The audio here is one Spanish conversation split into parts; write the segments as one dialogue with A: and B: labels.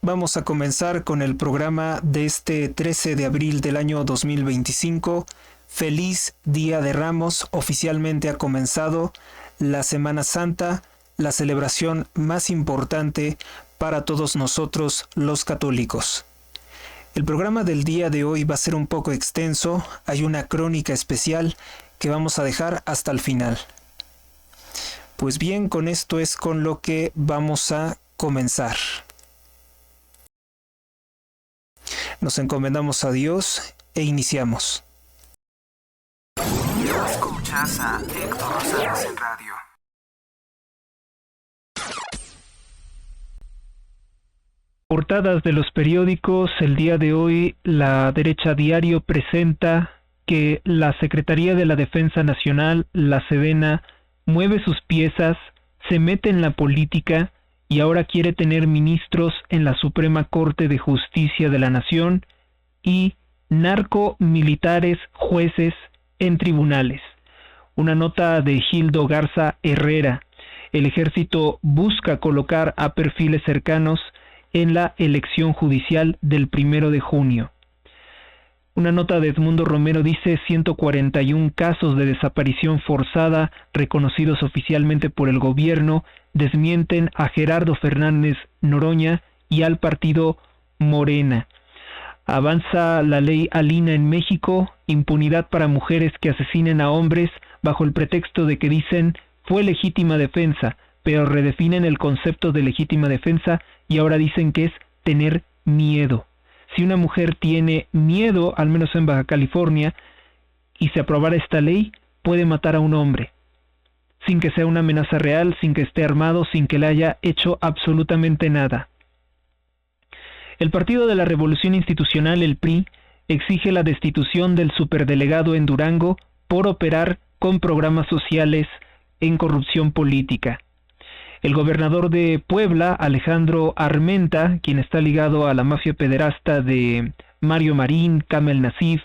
A: Vamos a comenzar con el programa de este 13 de abril del año 2025. Feliz Día de Ramos. Oficialmente ha comenzado la Semana Santa, la celebración más importante para todos nosotros los católicos. El programa del día de hoy va a ser un poco extenso. Hay una crónica especial que vamos a dejar hasta el final. Pues bien, con esto es con lo que vamos a comenzar. Nos encomendamos a Dios e iniciamos.
B: Escuchas a Héctor Rosales en radio.
C: Portadas de los periódicos. El día de hoy, La Derecha Diario presenta que la Secretaría de la Defensa Nacional, la Sedena, mueve sus piezas, se mete en la política y ahora quiere tener ministros en la Suprema Corte de Justicia de la Nación y narcomilitares jueces en tribunales. Una nota de Gildo Garza Herrera. El ejército busca colocar a perfiles cercanos en la elección judicial del 1 de junio. Una nota de Edmundo Romero dice 141 casos de desaparición forzada reconocidos oficialmente por el gobierno desmienten a Gerardo Fernández Noroña y al partido Morena. Avanza la ley Alina en México, impunidad para mujeres que asesinen a hombres bajo el pretexto de que dicen fue legítima defensa, pero redefinen el concepto de legítima defensa y ahora dicen que es tener miedo. Si una mujer tiene miedo, al menos en Baja California, y se aprobara esta ley, puede matar a un hombre, sin que sea una amenaza real, sin que esté armado, sin que le haya hecho absolutamente nada. El Partido de la Revolución Institucional, el PRI, exige la destitución del superdelegado en Durango por operar con programas sociales en corrupción política. El gobernador de Puebla, Alejandro Armenta, quien está ligado a la mafia pederasta de Mario Marín, Kamel Nasif,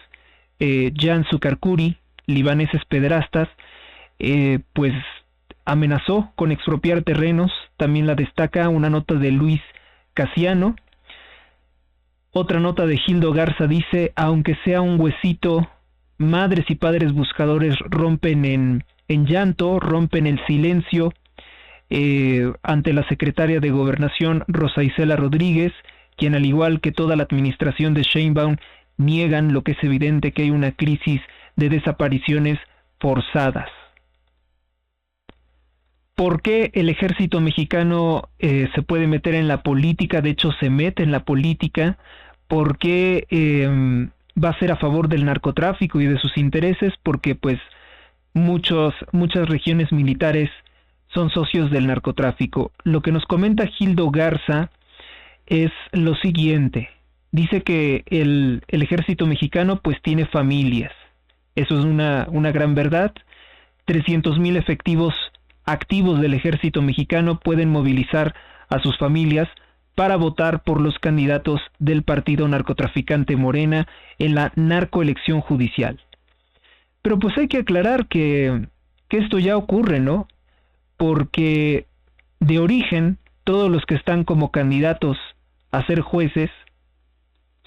C: Jan Sucarcuri, libaneses pederastas, pues amenazó con expropiar terrenos. También la destaca una nota de Luis Casiano. Otra nota de Gildo Garza dice, aunque sea un huesito, madres y padres buscadores rompen en llanto, rompen el silencio, ante la secretaria de Gobernación Rosa Isela Rodríguez, quien al igual que toda la administración de Sheinbaum niegan lo que es evidente que hay una crisis de desapariciones forzadas. ¿Por qué el ejército mexicano se puede meter en la política? De hecho, se mete en la política. ¿Por qué va a ser a favor del narcotráfico y de sus intereses? Porque pues muchas regiones militares son socios del narcotráfico. Lo que nos comenta Gildo Garza es lo siguiente. Dice que el ejército mexicano pues tiene familias. Eso es una gran verdad. 300,000 efectivos activos del ejército mexicano pueden movilizar a sus familias para votar por los candidatos del partido narcotraficante Morena en la narcoelección judicial. Pero pues hay que aclarar que esto ya ocurre, ¿no? Porque de origen todos los que están como candidatos a ser jueces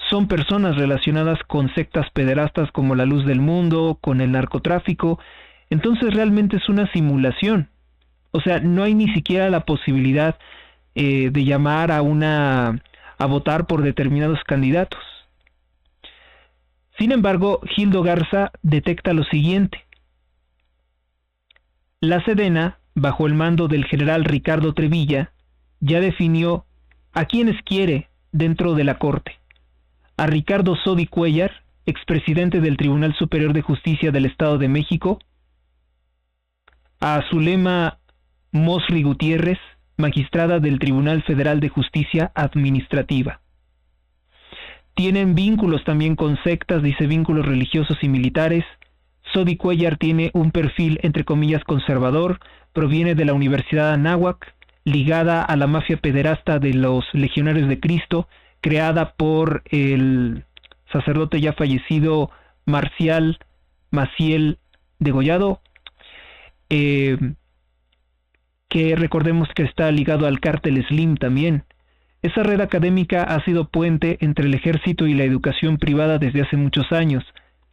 C: son personas relacionadas con sectas pederastas como la Luz del Mundo, con el narcotráfico. Entonces realmente es una simulación. O sea, no hay ni siquiera la posibilidad de llamar a votar por determinados candidatos. Sin embargo, Gildo Garza detecta lo siguiente. La Sedena, bajo el mando del general Ricardo Trevilla, ya definió a quienes quiere dentro de la Corte. A Ricardo Sodi Cuellar, expresidente del Tribunal Superior de Justicia del Estado de México, a Zulema Mosri Gutiérrez, magistrada del Tribunal Federal de Justicia Administrativa. Tienen vínculos también con sectas, dice vínculos religiosos y militares. Sodi Cuellar tiene un perfil entre comillas conservador, proviene de la Universidad Anáhuac, ligada a la mafia pederasta de los Legionarios de Cristo, creada por el sacerdote ya fallecido Marcial Maciel Degollado, que recordemos que está ligado al cártel Slim también. Esa red académica ha sido puente entre el ejército y la educación privada desde hace muchos años.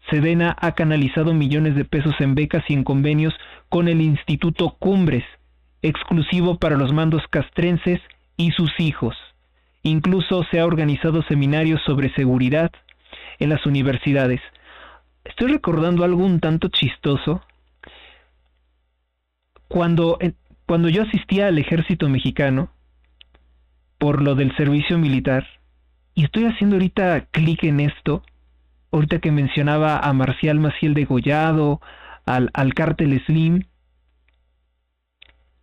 C: Sedena ha canalizado millones de pesos en becas y en convenios con el Instituto Cumbres, exclusivo para los mandos castrenses y sus hijos. Incluso se ha organizado seminarios sobre seguridad en las universidades. Estoy recordando algo un tanto chistoso. Cuando yo asistía al ejército mexicano, por lo del servicio militar, y estoy haciendo ahorita clic en esto, ahorita que mencionaba a Marcial Maciel Degollado, al Cártel Slim,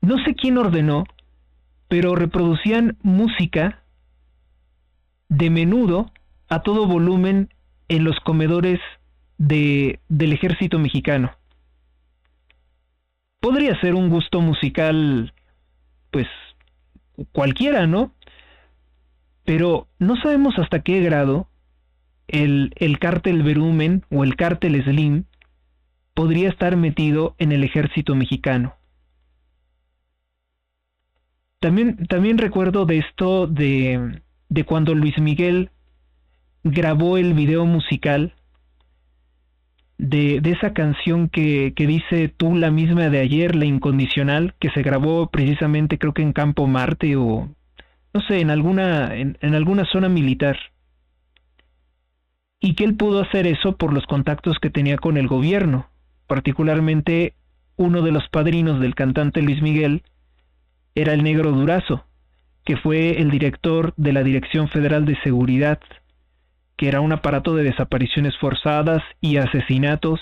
C: no sé quién ordenó, pero reproducían música de Menudo a todo volumen en los comedores del ejército mexicano. Podría ser un gusto musical, pues, cualquiera, ¿no? Pero no sabemos hasta qué grado el Cártel Verumen o el Cártel Slim podría estar metido en el ejército mexicano. También recuerdo de esto de cuando Luis Miguel grabó el video musical de esa canción que dice Tú la misma de ayer, la incondicional, que se grabó precisamente creo que en Campo Marte o no sé, en alguna zona militar. Y que él pudo hacer eso por los contactos que tenía con el gobierno. Particularmente uno de los padrinos del cantante Luis Miguel era el Negro Durazo, que fue el director de la Dirección Federal de Seguridad, que era un aparato de desapariciones forzadas y asesinatos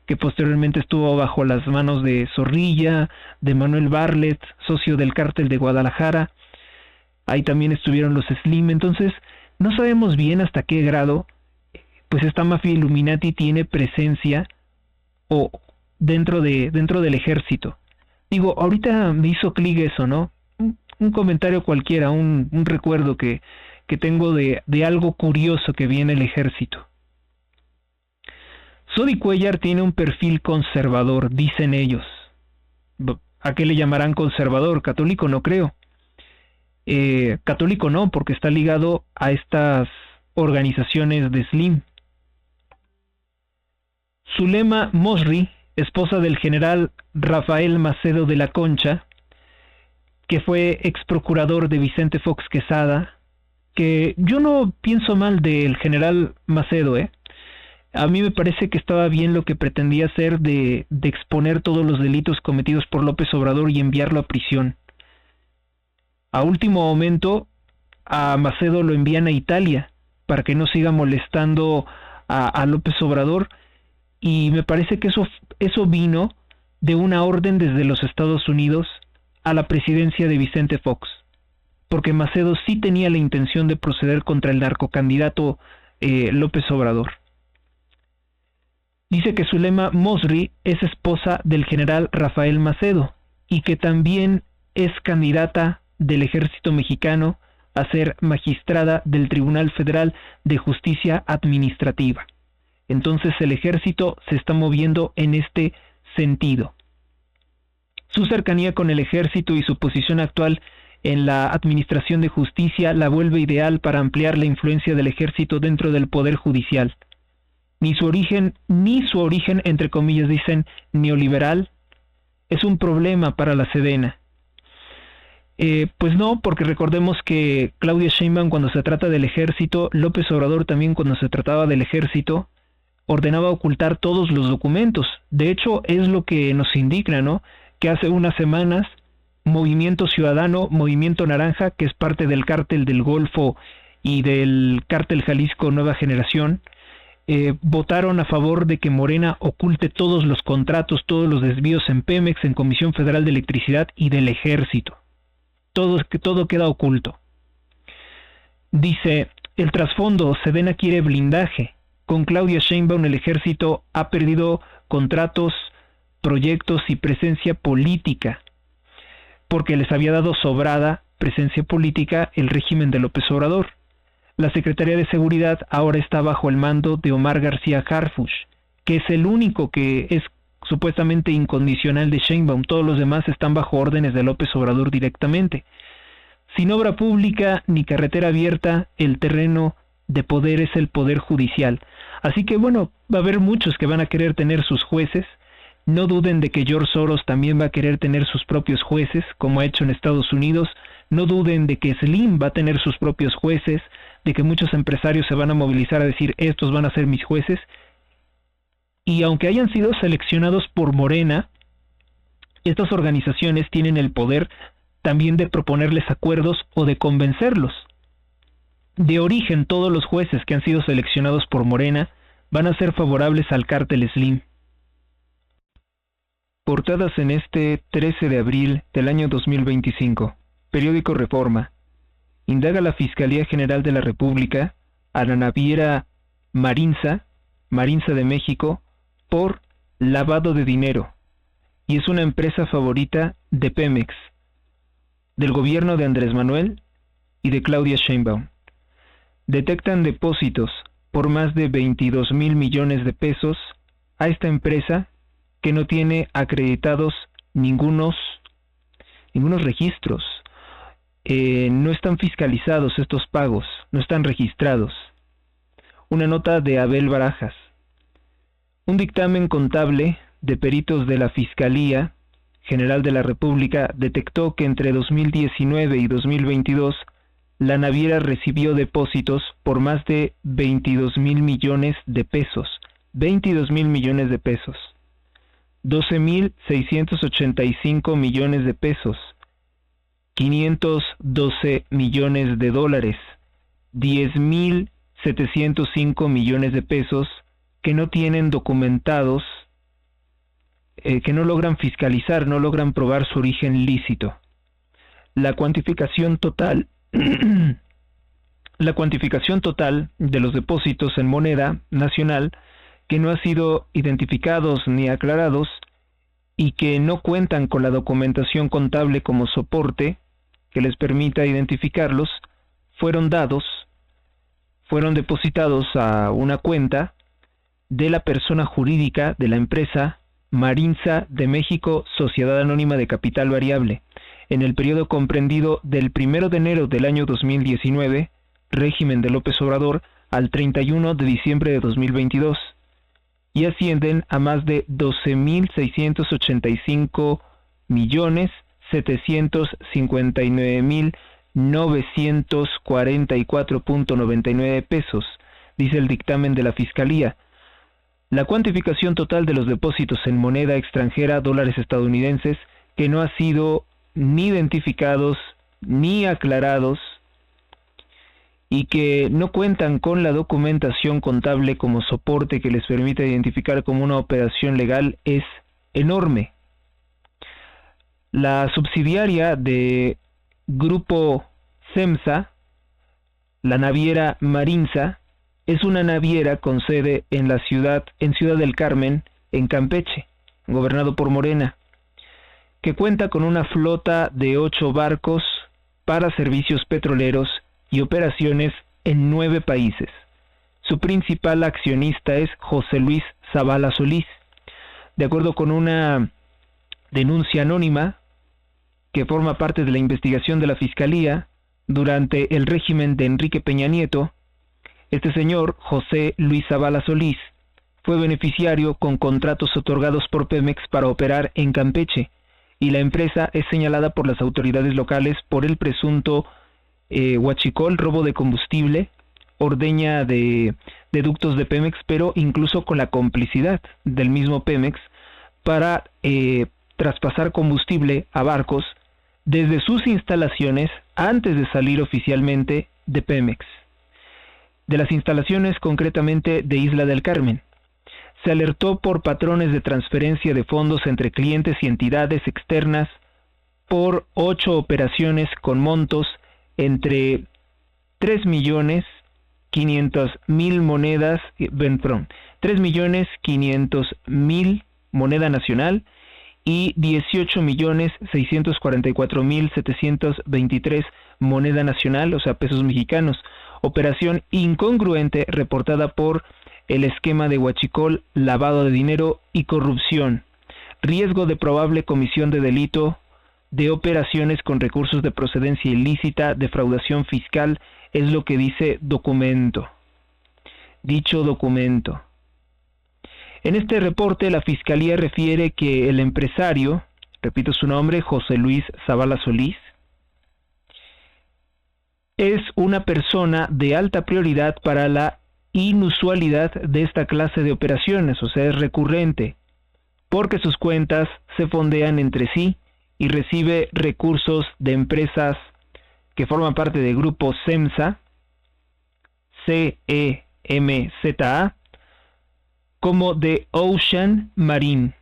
C: que posteriormente estuvo bajo las manos de Zorrilla, de Manuel Barlet, socio del Cártel de Guadalajara. Ahí también estuvieron los Slim. Entonces no sabemos bien hasta qué grado pues esta mafia Illuminati tiene presencia o dentro del ejército. Digo, ahorita me hizo clic eso, ¿no? Un comentario cualquiera, un recuerdo que tengo de algo curioso que vi en el ejército. Sodi Cuellar tiene un perfil conservador, dicen ellos. ¿A qué le llamarán conservador? Católico no creo. Católico no, porque está ligado a estas organizaciones de Slim. Zulema Mosri, esposa del general Rafael Macedo de la Concha, que fue ex procurador de Vicente Fox Quesada, que yo no pienso mal del general Macedo, A mí me parece que estaba bien lo que pretendía hacer de exponer todos los delitos cometidos por López Obrador y enviarlo a prisión. A último momento, a Macedo lo envían a Italia para que no siga molestando a López Obrador, y me parece que eso vino de una orden desde los Estados Unidos a la presidencia de Vicente Fox, porque Macedo sí tenía la intención de proceder contra el narcocandidato López Obrador. Dice que Zulema Mosri es esposa del general Rafael Macedo y que también es candidata del ejército mexicano a ser magistrada del Tribunal Federal de Justicia Administrativa. Entonces el ejército se está moviendo en este sentido. Su cercanía con el ejército y su posición actual en la administración de justicia la vuelve ideal para ampliar la influencia del ejército dentro del poder judicial. Ni su origen, entre comillas dicen, neoliberal, es un problema para la Sedena. Pues no, porque recordemos que Claudia Sheinbaum cuando se trata del ejército, López Obrador también cuando se trataba del ejército, ordenaba ocultar todos los documentos. De hecho, es lo que nos indigna, ¿no? Que hace unas semanas, Movimiento Ciudadano, Movimiento Naranja, que es parte del Cártel del Golfo y del Cártel Jalisco Nueva Generación, votaron a favor de que Morena oculte todos los contratos, todos los desvíos en Pemex, en Comisión Federal de Electricidad y del Ejército. Todo queda oculto. Dice, el trasfondo, Sedena quiere blindaje. Con Claudia Sheinbaum el ejército ha perdido contratos, proyectos y presencia política, porque les había dado sobrada presencia política el régimen de López Obrador. La Secretaría de Seguridad ahora está bajo el mando de Omar García Harfuch, que es el único que es supuestamente incondicional de Sheinbaum. Todos los demás están bajo órdenes de López Obrador directamente. Sin obra pública ni carretera abierta, el terreno de poder es el poder judicial. Así que bueno, va a haber muchos que van a querer tener sus jueces. No duden de que George Soros también va a querer tener sus propios jueces, como ha hecho en Estados Unidos. No duden de que Slim va a tener sus propios jueces, de que muchos empresarios se van a movilizar a decir, estos van a ser mis jueces. Y aunque hayan sido seleccionados por Morena, estas organizaciones tienen el poder también de proponerles acuerdos o de convencerlos. De origen, todos los jueces que han sido seleccionados por Morena van a ser favorables al cártel Slim. Portadas en este 13 de abril del año 2025. Periódico Reforma. Indaga la Fiscalía General de la República a la naviera Marinza de México, por lavado de dinero, y es una empresa favorita de Pemex, del gobierno de Andrés Manuel y de Claudia Sheinbaum. Detectan depósitos por más de 22,000 millones de pesos a esta empresa que no tiene acreditados ningunos registros. No están fiscalizados estos pagos, no están registrados. Una nota de Abel Barajas. Un dictamen contable de peritos de la Fiscalía General de la República detectó que entre 2019 y 2022 la naviera recibió depósitos por más de 22,000 millones de pesos. 22,000 millones de pesos. 12,685 millones de pesos. 512 millones de dólares. 10,705 millones de pesos que no tienen documentados, que no logran fiscalizar, no logran probar su origen lícito. La cuantificación total de los depósitos en moneda nacional que no ha sido identificados ni aclarados y que no cuentan con la documentación contable como soporte que les permita identificarlos, fueron depositados a una cuenta de la persona jurídica de la empresa Marinza de México, Sociedad Anónima de Capital Variable, en el periodo comprendido del 1 de enero del año 2019, régimen de López Obrador, al 31 de diciembre de 2022, y ascienden a más de 12,655,759,944.99 pesos, dice el dictamen de la Fiscalía. La cuantificación total de los depósitos en moneda extranjera, dólares estadounidenses, que no ha sido ni identificados ni aclarados y que no cuentan con la documentación contable como soporte que les permita identificar como una operación legal, es enorme. La subsidiaria de Grupo CEMSA, la naviera Marinza, es una naviera con sede en Ciudad del Carmen, en Campeche, gobernado por Morena, que cuenta con una flota de 8 barcos para servicios petroleros y operaciones en 9 países. Su principal accionista es José Luis Zavala Solís. De acuerdo con una denuncia anónima que forma parte de la investigación de la Fiscalía, durante el régimen de Enrique Peña Nieto, este señor, José Luis Zavala Solís, fue beneficiario con contratos otorgados por Pemex para operar en Campeche, y la empresa es señalada por las autoridades locales por el presunto huachicol, robo de combustible, ordeña de ductos de Pemex, pero incluso con la complicidad del mismo Pemex para traspasar combustible a barcos desde sus instalaciones antes de salir oficialmente de Pemex. De las instalaciones concretamente de Isla del Carmen. Se alertó por patrones de transferencia de fondos entre clientes y entidades externas por 8 operaciones con montos entre 3,500,000 monedas, 3,500,000 moneda nacional y 18,644,723 moneda nacional, o sea, pesos mexicanos. Operación incongruente reportada por el esquema de huachicol, lavado de dinero y corrupción. Riesgo de probable comisión de delito de operaciones con recursos de procedencia ilícita, defraudación fiscal, es lo que dice documento. Dicho documento. En este reporte, la Fiscalía refiere que el empresario, repito su nombre, José Luis Zavala Solís, es una persona de alta prioridad para la inusualidad de esta clase de operaciones, o sea, es recurrente, porque sus cuentas se fondean entre sí y recibe recursos de empresas que forman parte del grupo CEMSA, CEMZA, como de Ocean Marine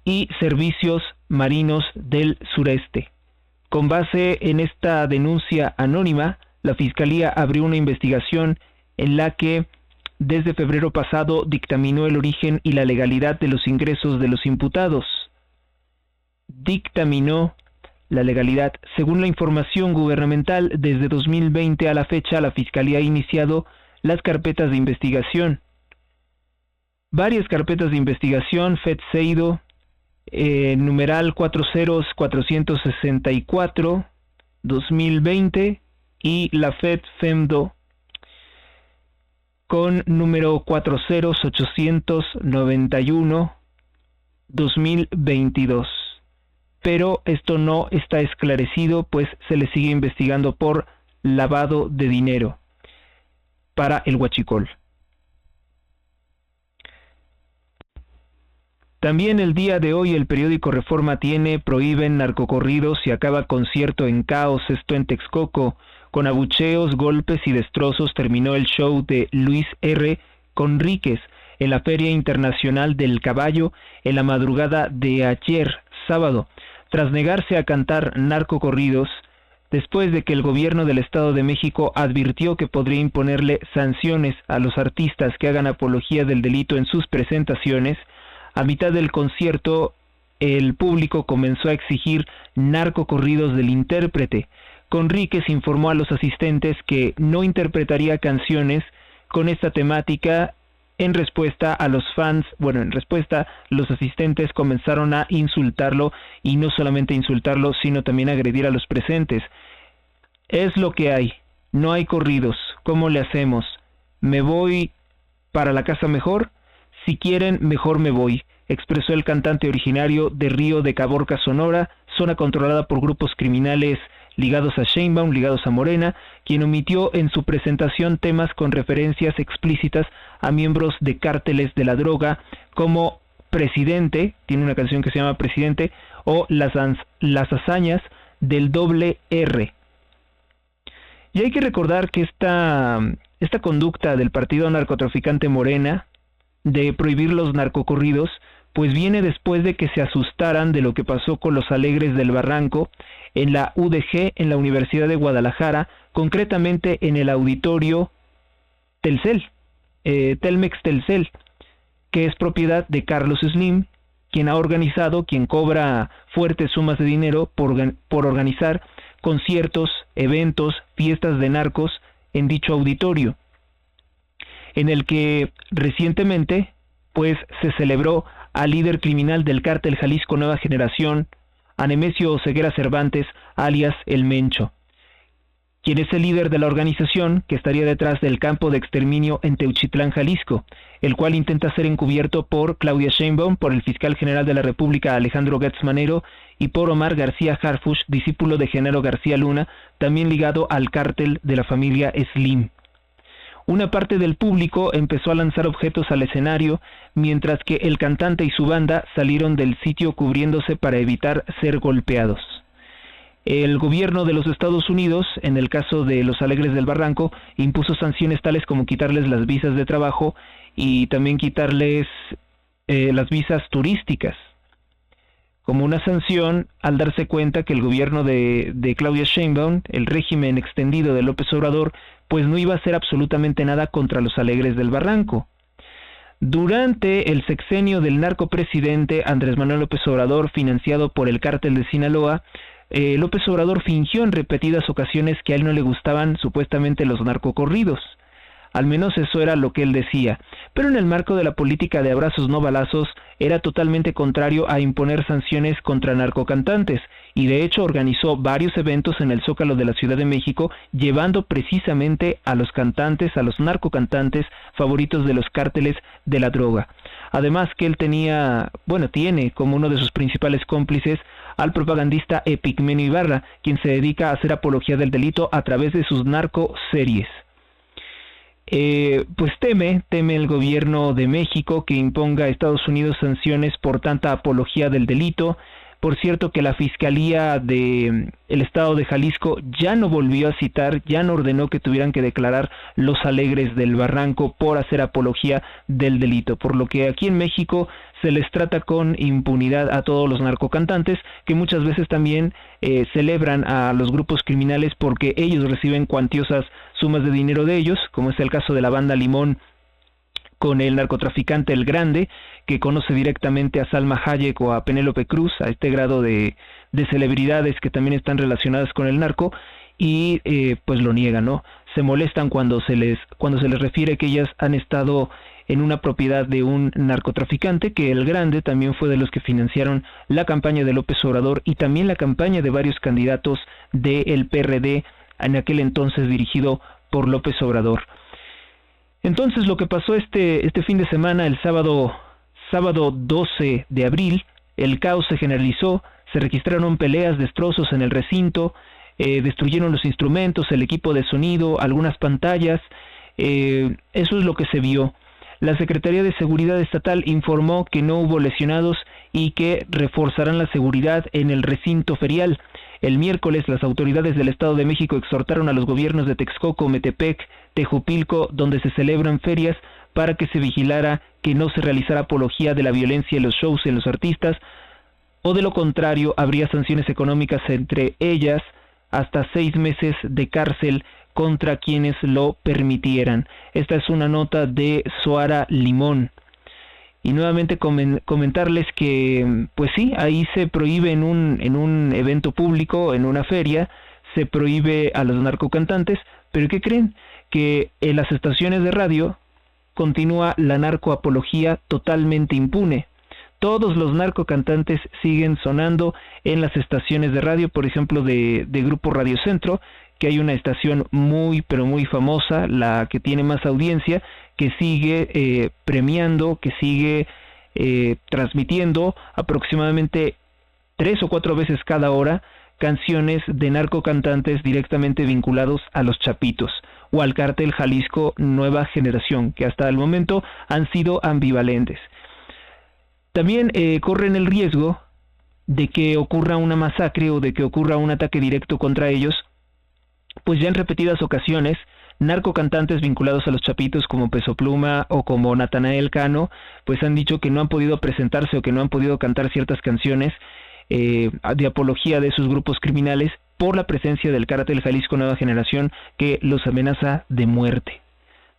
C: y Servicios Marinos del Sureste. Con base en esta denuncia anónima, la Fiscalía abrió una investigación en la que desde febrero pasado dictaminó el origen y la legalidad de los ingresos de los imputados. Dictaminó la legalidad. Según la información gubernamental, desde 2020 a la fecha, la Fiscalía ha iniciado las carpetas de investigación. Varias carpetas de investigación, FED-SEIDO, numeral 40464, 2020, y la FED-FEMDO, con número 40891, 2022. Pero esto no está esclarecido, pues se le sigue investigando por lavado de dinero para el huachicol. También el día de hoy el periódico Reforma prohíben narcocorridos y acaba concierto en caos, esto en Texcoco. Con abucheos, golpes y destrozos terminó el show de Luis R. Conríquez en la Feria Internacional del Caballo en la madrugada de ayer, sábado, tras negarse a cantar narcocorridos, después de que el gobierno del Estado de México advirtió que podría imponerle sanciones a los artistas que hagan apología del delito en sus presentaciones. A mitad del concierto, el público comenzó a exigir narcocorridos del intérprete. Conríquez informó a los asistentes que no interpretaría canciones con esta temática. En respuesta, los asistentes comenzaron a insultarlo, y no solamente insultarlo, sino también agredir a los presentes. Es lo que hay, no hay corridos, ¿cómo le hacemos? ¿Me voy para la casa mejor? Si quieren, mejor me voy, expresó el cantante originario de Río de Caborca, Sonora, zona controlada por grupos criminales ligados a Sheinbaum, ligados a Morena, quien omitió en su presentación temas con referencias explícitas a miembros de cárteles de la droga como Presidente, tiene una canción que se llama Presidente, o las hazañas del doble R. Y hay que recordar que esta conducta del partido narcotraficante Morena de prohibir los narcocorridos, pues viene después de que se asustaran de lo que pasó con los Alegres del Barranco en la UDG, en la Universidad de Guadalajara, concretamente en el auditorio Telcel, Telmex Telcel, que es propiedad de Carlos Slim, quien cobra fuertes sumas de dinero por organizar conciertos, eventos, fiestas de narcos en dicho auditorio, en el que recientemente pues se celebró al líder criminal del cártel Jalisco Nueva Generación, a Nemesio Oseguera Cervantes, alias El Mencho, quien es el líder de la organización que estaría detrás del campo de exterminio en Teuchitlán, Jalisco, el cual intenta ser encubierto por Claudia Sheinbaum, por el fiscal general de la República Alejandro Gertz Manero y por Omar García Harfuch, discípulo de Genaro García Luna, también ligado al cártel de la familia Slim. Una parte del público empezó a lanzar objetos al escenario, mientras que el cantante y su banda salieron del sitio cubriéndose para evitar ser golpeados. El gobierno de los Estados Unidos, en el caso de los Alegres del Barranco, impuso sanciones tales como quitarles las visas de trabajo y también quitarles las visas turísticas, como una sanción al darse cuenta que el gobierno de Claudia Sheinbaum, el régimen extendido de López Obrador, pues no iba a hacer absolutamente nada contra los Alegres del Barranco. Durante el sexenio del narcopresidente Andrés Manuel López Obrador, financiado por el cártel de Sinaloa, López Obrador fingió en repetidas ocasiones que a él no le gustaban supuestamente los narcocorridos. Al menos eso era lo que él decía. Pero en el marco de la política de abrazos no balazos, era totalmente contrario a imponer sanciones contra narcocantantes, y de hecho organizó varios eventos en el Zócalo de la Ciudad de México, llevando precisamente a los cantantes, a los narcocantantes favoritos de los cárteles de la droga. Además que él tiene como uno de sus principales cómplices al propagandista Epigmenio Ibarra, quien se dedica a hacer apología del delito a través de sus narcoseries. Pues teme el gobierno de México que imponga a Estados Unidos sanciones por tanta apología del delito. Por cierto que la Fiscalía del Estado de Jalisco ya no volvió a citar, ya no ordenó que tuvieran que declarar los Alegres del Barranco por hacer apología del delito, por lo que aquí en México se les trata con impunidad a todos los narcocantantes, que muchas veces también celebran a los grupos criminales porque ellos reciben cuantiosas sumas de dinero de ellos, como es el caso de la banda Limón con el narcotraficante El Grande, que conoce directamente a Salma Hayek o a Penélope Cruz, a este grado de celebridades que también están relacionadas con el narco, y pues lo niegan, ¿no? Se molestan cuando se les refiere que ellas han estado en una propiedad de un narcotraficante, que El Grande también fue de los que financiaron la campaña de López Obrador y también la campaña de varios candidatos del PRD, en aquel entonces dirigido por López Obrador. Entonces lo que pasó este fin de semana, el sábado 12 de abril, el caos se generalizó, se registraron peleas, destrozos en el recinto, destruyeron los instrumentos, el equipo de sonido, algunas pantallas, eso es lo que se vio. La Secretaría de Seguridad Estatal informó que no hubo lesionados y que reforzarán la seguridad en el recinto ferial. El miércoles, las autoridades del Estado de México exhortaron a los gobiernos de Texcoco, Metepec, Tejupilco, donde se celebran ferias, para que se vigilara que no se realizara apología de la violencia en los shows y en los artistas, o de lo contrario, habría sanciones económicas, entre ellas hasta 6 meses de cárcel contra quienes lo permitieran. Esta es una nota de Zoara Limón. Y nuevamente comentarles que, pues sí, ahí se prohíbe en un evento público, en una feria, se prohíbe a los narcocantantes, pero ¿qué creen? Que en las estaciones de radio continúa la narcoapología totalmente impune. Todos los narcocantantes siguen sonando en las estaciones de radio, por ejemplo de Grupo Radio Centro, que hay una estación muy pero muy famosa, la que tiene más audiencia, que sigue premiando, que sigue transmitiendo aproximadamente 3 o 4 veces cada hora canciones de narcocantantes directamente vinculados a los Chapitos o al cártel Jalisco Nueva Generación, que hasta el momento han sido ambivalentes. También corren el riesgo de que ocurra una masacre o de que ocurra un ataque directo contra ellos, pues ya en repetidas ocasiones narcocantantes vinculados a los Chapitos como Peso Pluma o como Natanael Cano, pues han dicho que no han podido presentarse o que no han podido cantar ciertas canciones de apología de sus grupos criminales por la presencia del cártel Jalisco Nueva Generación, que los amenaza de muerte.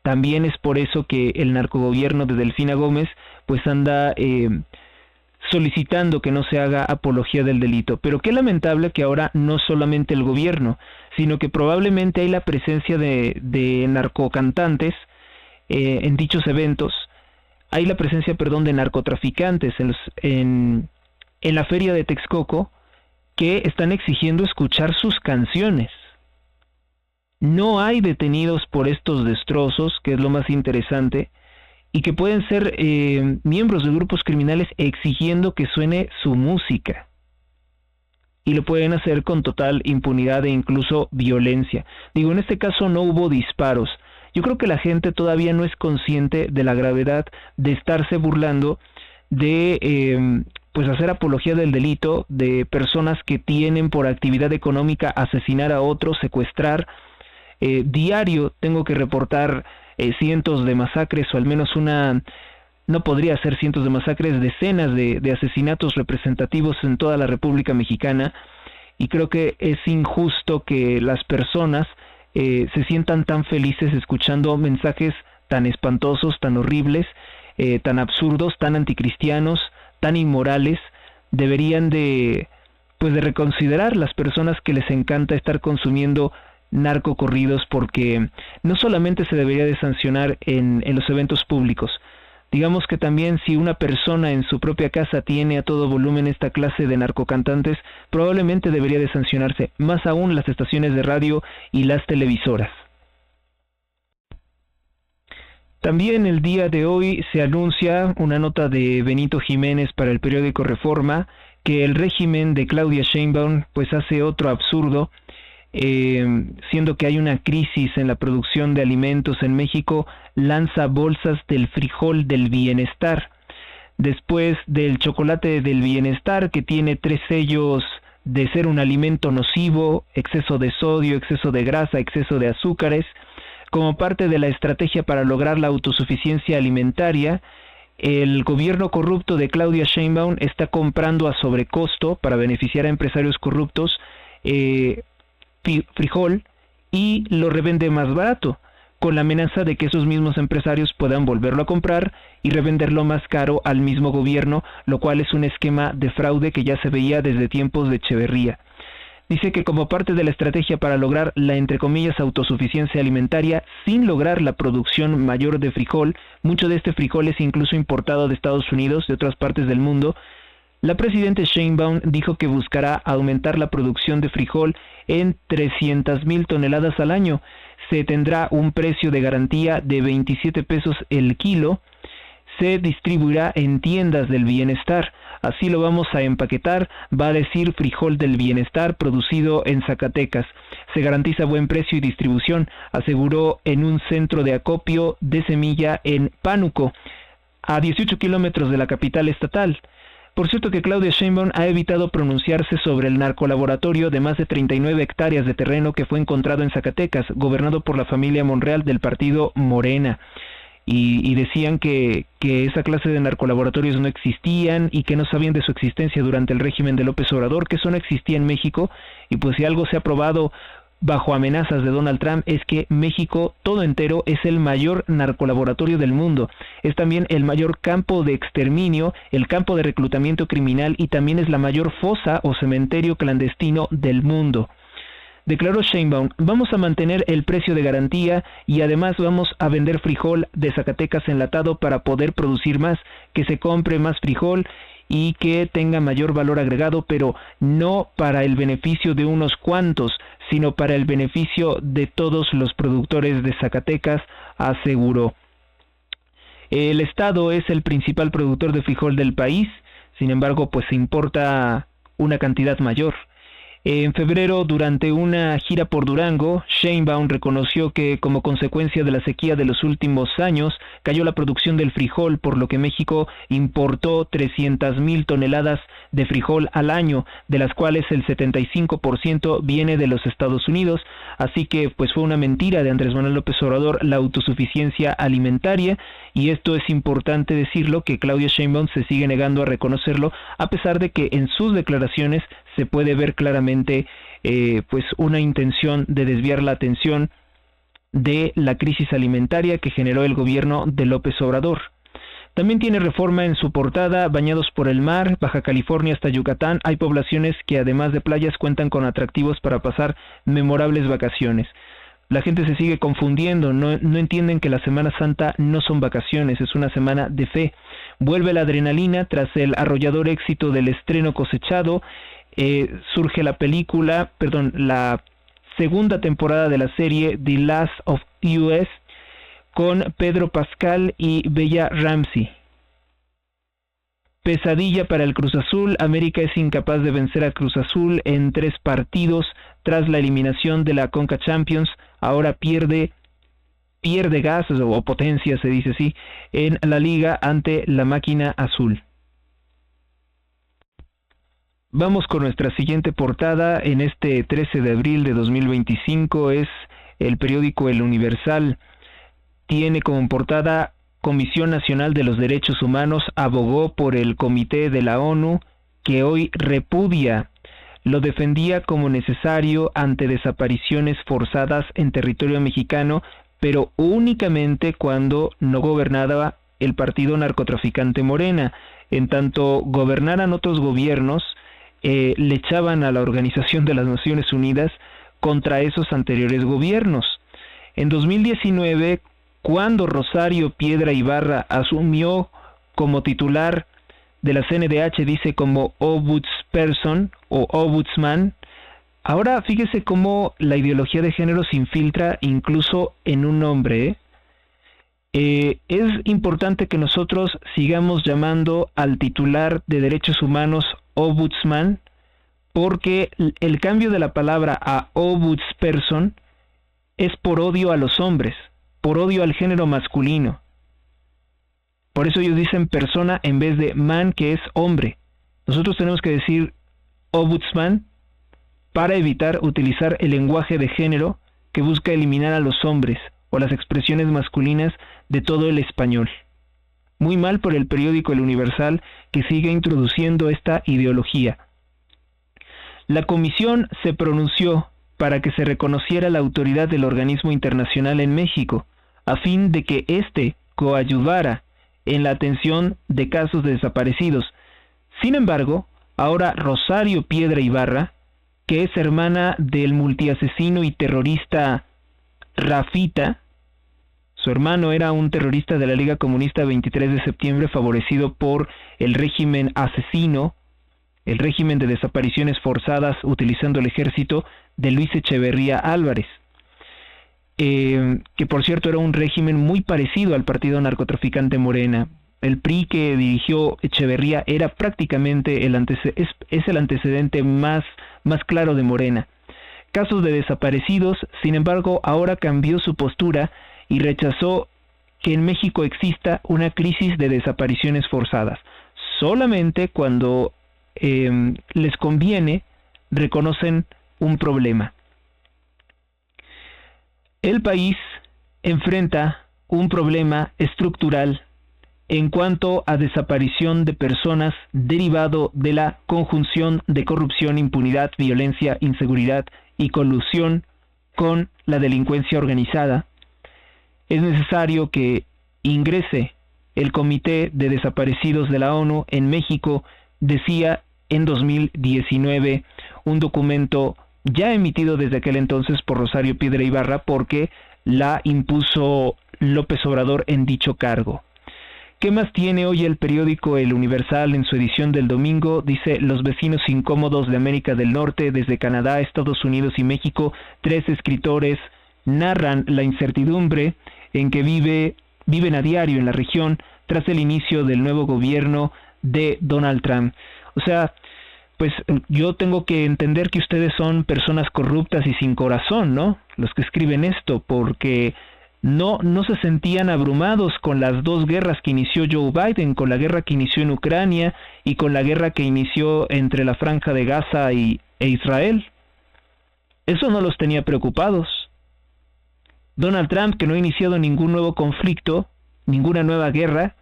C: También es por eso que el narcogobierno de Delfina Gómez pues anda solicitando que no se haga apología del delito. Pero qué lamentable que ahora no solamente el gobierno, sino que probablemente hay la presencia de narcocantantes en dichos eventos. Hay la presencia, de narcotraficantes en la feria de Texcoco, que están exigiendo escuchar sus canciones. No hay detenidos por estos destrozos, que es lo más interesante, y que pueden ser miembros de grupos criminales exigiendo que suene su música. Y lo pueden hacer con total impunidad e incluso violencia. Digo, en este caso no hubo disparos. Yo creo que la gente todavía no es consciente de la gravedad de estarse burlando de pues hacer apología del delito de personas que tienen por actividad económica asesinar a otros, secuestrar. Diario tengo que reportar cientos de masacres, o al menos no podría ser cientos de masacres, decenas de asesinatos representativos en toda la República Mexicana, y creo que es injusto que las personas se sientan tan felices escuchando mensajes tan espantosos, tan horribles, tan absurdos, tan anticristianos, tan inmorales. Deberían de reconsiderar las personas que les encanta estar consumiendo narcocorridos, porque no solamente se debería de sancionar en los eventos públicos. Digamos que también si una persona en su propia casa tiene a todo volumen esta clase de narcocantantes, probablemente debería de sancionarse, más aún las estaciones de radio y las televisoras. También el día de hoy se anuncia una nota de Benito Jiménez para el periódico Reforma, que el régimen de Claudia Sheinbaum pues hace otro absurdo, siendo que hay una crisis en la producción de alimentos en México, lanza bolsas del frijol del bienestar. Después del chocolate del bienestar, que tiene 3 sellos de ser un alimento nocivo, exceso de sodio, exceso de grasa, exceso de azúcares, como parte de la estrategia para lograr la autosuficiencia alimentaria, el gobierno corrupto de Claudia Sheinbaum está comprando a sobrecosto para beneficiar a empresarios corruptos frijol y lo revende más barato, con la amenaza de que esos mismos empresarios puedan volverlo a comprar y revenderlo más caro al mismo gobierno, lo cual es un esquema de fraude que ya se veía desde tiempos de Echeverría. Dice que como parte de la estrategia para lograr la, entre comillas, autosuficiencia alimentaria, sin lograr la producción mayor de frijol, mucho de este frijol es incluso importado de Estados Unidos, de otras partes del mundo, la presidenta Sheinbaum dijo que buscará aumentar la producción de frijol en 300,000 toneladas al año. Se tendrá un precio de garantía de 27 pesos el kilo. Se distribuirá en tiendas del bienestar. Así lo vamos a empaquetar, va a decir frijol del bienestar producido en Zacatecas. Se garantiza buen precio y distribución, aseguró en un centro de acopio de semilla en Pánuco, a 18 kilómetros de la capital estatal. Por cierto que Claudia Sheinbaum ha evitado pronunciarse sobre el narcolaboratorio de más de 39 hectáreas de terreno que fue encontrado en Zacatecas, gobernado por la familia Monreal del partido Morena. Y decían que esa clase de narcolaboratorios no existían y que no sabían de su existencia durante el régimen de López Obrador, que eso no existía en México, y pues si algo se ha probado bajo amenazas de Donald Trump es que México todo entero es el mayor narcolaboratorio del mundo, es también el mayor campo de exterminio, el campo de reclutamiento criminal y también es la mayor fosa o cementerio clandestino del mundo. Declaró Sheinbaum, vamos a mantener el precio de garantía y además vamos a vender frijol de Zacatecas enlatado para poder producir más, que se compre más frijol y que tenga mayor valor agregado, pero no para el beneficio de unos cuantos, sino para el beneficio de todos los productores de Zacatecas, aseguró. El Estado es el principal productor de frijol del país, sin embargo, pues se importa una cantidad mayor. En febrero, durante una gira por Durango, Sheinbaum reconoció que como consecuencia de la sequía de los últimos años, cayó la producción del frijol, por lo que México importó 300,000 toneladas de frijol al año, de las cuales el 75% viene de los Estados Unidos, así que pues fue una mentira de Andrés Manuel López Obrador la autosuficiencia alimentaria, y esto es importante decirlo, que Claudia Sheinbaum se sigue negando a reconocerlo, a pesar de que en sus declaraciones se puede ver claramente pues una intención de desviar la atención de la crisis alimentaria que generó el gobierno de López Obrador. También tiene Reforma en su portada, bañados por el mar, Baja California hasta Yucatán, hay poblaciones que además de playas cuentan con atractivos para pasar memorables vacaciones. La gente se sigue confundiendo, no entienden que la Semana Santa no son vacaciones, es una semana de fe. Vuelve la adrenalina tras el arrollador éxito del estreno cosechado. Surge la segunda temporada de la serie The Last of Us con Pedro Pascal y Bella Ramsey. Pesadilla para el Cruz Azul, América es incapaz de vencer a Cruz Azul en 3 partidos tras la eliminación de la Conca Champions, ahora pierde gas o potencia, se dice así, en la liga ante la máquina azul. Vamos con nuestra siguiente portada. En este 13 de abril de 2025 es el periódico El Universal. Tiene como portada: Comisión Nacional de los Derechos Humanos abogó por el Comité de la ONU que hoy repudia. Lo defendía como necesario ante desapariciones forzadas en territorio mexicano, pero únicamente cuando no gobernaba el partido narcotraficante Morena. En tanto gobernaran otros gobiernos, le echaban a la Organización de las Naciones Unidas contra esos anteriores gobiernos. En 2019, cuando Rosario Piedra Ibarra asumió como titular de la CNDH, dice como ombudsperson o ombudsman, ahora fíjese cómo la ideología de género se infiltra incluso en un nombre. Es importante que nosotros sigamos llamando al titular de derechos humanos ombudsman, porque el cambio de la palabra a ombudsperson es por odio a los hombres, por odio al género masculino. Por eso ellos dicen persona en vez de man, que es hombre. Nosotros tenemos que decir ombudsman para evitar utilizar el lenguaje de género que busca eliminar a los hombres o las expresiones masculinas de todo el español. Muy mal por el periódico El Universal, que sigue introduciendo esta ideología. La comisión se pronunció para que se reconociera la autoridad del organismo internacional en México, a fin de que éste coadyuvara en la atención de casos de desaparecidos. Sin embargo, ahora Rosario Piedra Ibarra, que es hermana del multiasesino y terrorista Rafita, su hermano era un terrorista de la Liga Comunista 23 de septiembre favorecido por el régimen asesino, el régimen de desapariciones forzadas utilizando el ejército de Luis Echeverría Álvarez, que por cierto era un régimen muy parecido al partido narcotraficante Morena. El PRI que dirigió Echeverría era prácticamente el antecedente más claro de Morena. Casos de desaparecidos, sin embargo, ahora cambió su postura y rechazó que en México exista una crisis de desapariciones forzadas. Solamente cuando les conviene, reconocen un problema. El país enfrenta un problema estructural en cuanto a desaparición de personas derivado de la conjunción de corrupción, impunidad, violencia, inseguridad y colusión con la delincuencia organizada. Es necesario que ingrese el Comité de Desaparecidos de la ONU en México, decía en 2019 un documento ya emitido desde aquel entonces por Rosario Piedra Ibarra, porque la impuso López Obrador en dicho cargo. ¿Qué más tiene hoy el periódico El Universal en su edición del domingo? Dice: los vecinos incómodos de América del Norte, desde Canadá, Estados Unidos y México, 3 escritores narran la incertidumbre en que viven a diario en la región tras el inicio del nuevo gobierno de Donald Trump. O sea, pues yo tengo que entender que ustedes son personas corruptas y sin corazón, ¿no? Los que escriben esto, porque no se sentían abrumados con las 2 guerras que inició Joe Biden, con la guerra que inició en Ucrania y con la guerra que inició entre la Franja de Gaza e Israel. Eso no los tenía preocupados. Donald Trump, que no ha iniciado ningún nuevo conflicto, ninguna nueva guerra,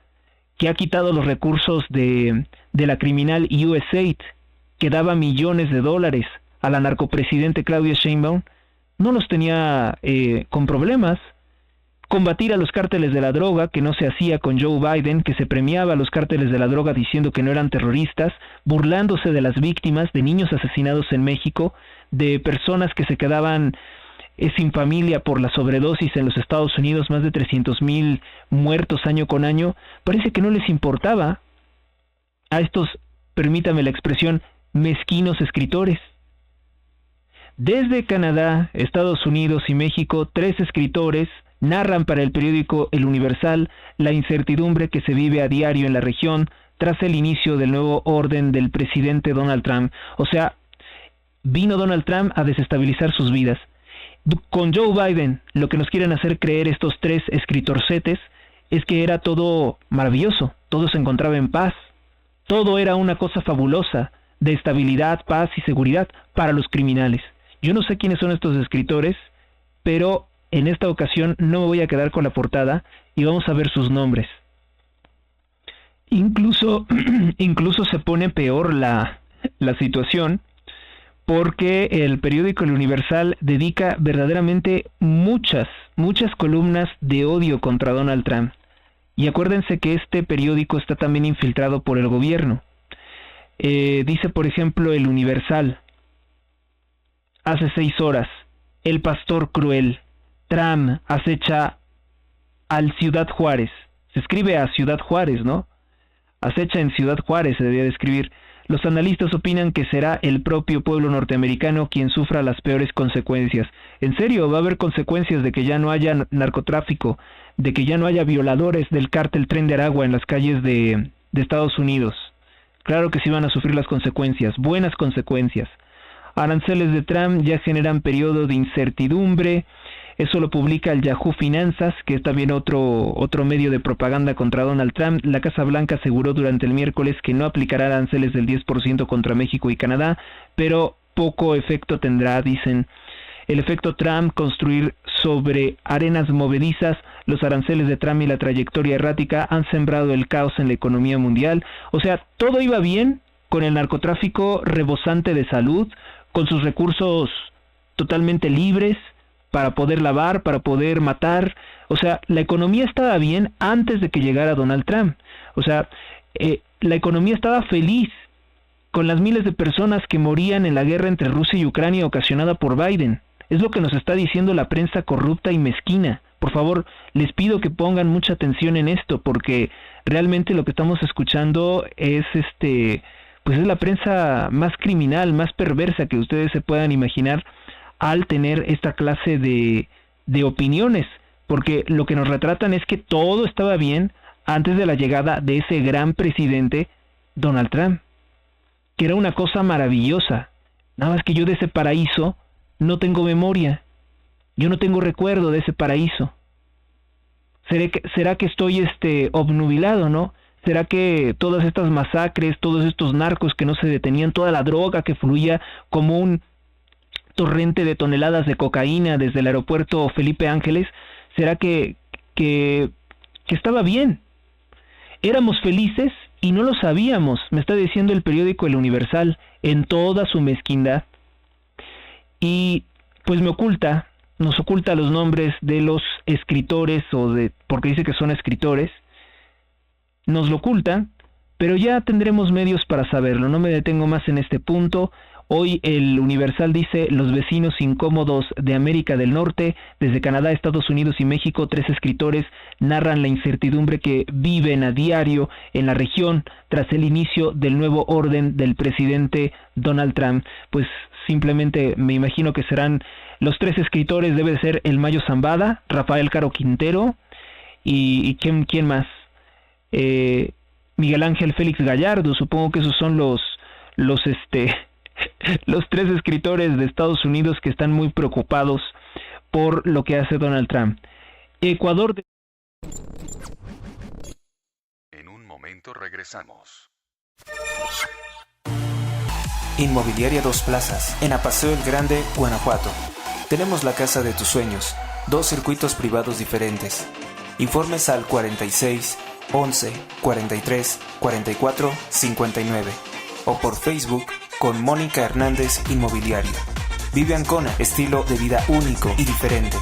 C: que ha quitado los recursos de la criminal USAID, que daba millones de dólares a la narcopresidente Claudia Sheinbaum, no los tenía con problemas. Combatir a los cárteles de la droga, que no se hacía con Joe Biden, que se premiaba a los cárteles de la droga diciendo que no eran terroristas, burlándose de las víctimas, de niños asesinados en México, de personas que se quedaban sin familia por la sobredosis en los Estados Unidos, más de 300,000 muertos año con año. Parece que no les importaba a estos, permítame la expresión, mezquinos escritores. Desde Canadá, Estados Unidos y México, 3 escritores narran para el periódico El Universal la incertidumbre que se vive a diario en la región tras el inicio del nuevo orden del presidente Donald Trump. O sea, vino Donald Trump a desestabilizar sus vidas. Con Joe Biden, lo que nos quieren hacer creer estos 3 escritorcetes es que era todo maravilloso, todo se encontraba en paz, todo era una cosa fabulosa de estabilidad, paz y seguridad para los criminales. Yo no sé quiénes son estos escritores, pero en esta ocasión no me voy a quedar con la portada y vamos a ver sus nombres. Incluso se pone peor la situación, porque el periódico El Universal dedica verdaderamente muchas columnas de odio contra Donald Trump. Y acuérdense que este periódico está también infiltrado por el gobierno. Dice, por ejemplo, El Universal, hace 6 horas, el pastor cruel. Trump acecha al Ciudad Juárez. Se escribe a Ciudad Juárez, ¿no? Acecha en Ciudad Juárez, se debía de escribir. Los analistas opinan que será el propio pueblo norteamericano quien sufra las peores consecuencias. En serio, va a haber consecuencias de que ya no haya narcotráfico, de que ya no haya violadores del cártel Tren de Aragua en las calles de Estados Unidos. Claro que sí van a sufrir las consecuencias, buenas consecuencias. Aranceles de Trump ya generan periodo de incertidumbre. Eso lo publica el Yahoo Finanzas, que es también otro medio de propaganda contra Donald Trump. La Casa Blanca aseguró durante el miércoles que no aplicará aranceles del 10% contra México y Canadá, pero poco efecto tendrá, dicen. El efecto Trump, construir sobre arenas movedizas. Los aranceles de Trump y la trayectoria errática han sembrado el caos en la economía mundial. O sea, todo iba bien con el narcotráfico rebosante de salud, con sus recursos totalmente libres, para poder lavar, para poder matar. O sea, la economía estaba bien antes de que llegara Donald Trump. O sea, la economía estaba feliz con las miles de personas que morían en la guerra entre Rusia y Ucrania ocasionada por Biden. Es lo que nos está diciendo la prensa corrupta y mezquina. Por favor, les pido que pongan mucha atención en esto, porque realmente lo que estamos escuchando es pues es la prensa más criminal, más perversa que ustedes se puedan imaginar, al tener esta clase de opiniones, porque lo que nos retratan es que todo estaba bien antes de la llegada de ese gran presidente Donald Trump, que era una cosa maravillosa. Nada más que yo de ese paraíso no tengo memoria, yo no tengo recuerdo de ese paraíso. ¿Será que estoy obnubilado, no? ¿Será que todas estas masacres, todos estos narcos que no se detenían, toda la droga que fluía como un torrente de toneladas de cocaína desde el aeropuerto Felipe Ángeles, será que estaba bien? Éramos felices y no lo sabíamos, me está diciendo el periódico El Universal, en toda su mezquindad. Y pues nos oculta los nombres de los escritores, porque dice que son escritores, nos lo ocultan, pero ya tendremos medios para saberlo. No me detengo más en este punto. Hoy el Universal dice: los vecinos incómodos de América del Norte, desde Canadá, Estados Unidos y México, 3 escritores narran la incertidumbre que viven a diario en la región tras el inicio del nuevo orden del presidente Donald Trump. Pues simplemente me imagino que serán los 3 escritores, debe ser el Mayo Zambada, Rafael Caro Quintero y ¿quién más? Miguel Ángel Félix Gallardo. Supongo que esos son los 3 escritores de Estados Unidos que están muy preocupados por lo que hace Donald Trump. Ecuador.
D: En un momento regresamos.
B: Inmobiliaria Dos Plazas, en Apaseo el Grande, Guanajuato. Tenemos la casa de tus sueños, 2 circuitos privados diferentes. Informes al 46 11 43 44 59 o por Facebook con Mónica Hernández Inmobiliaria. Vive Ancona, estilo de vida único y diferente.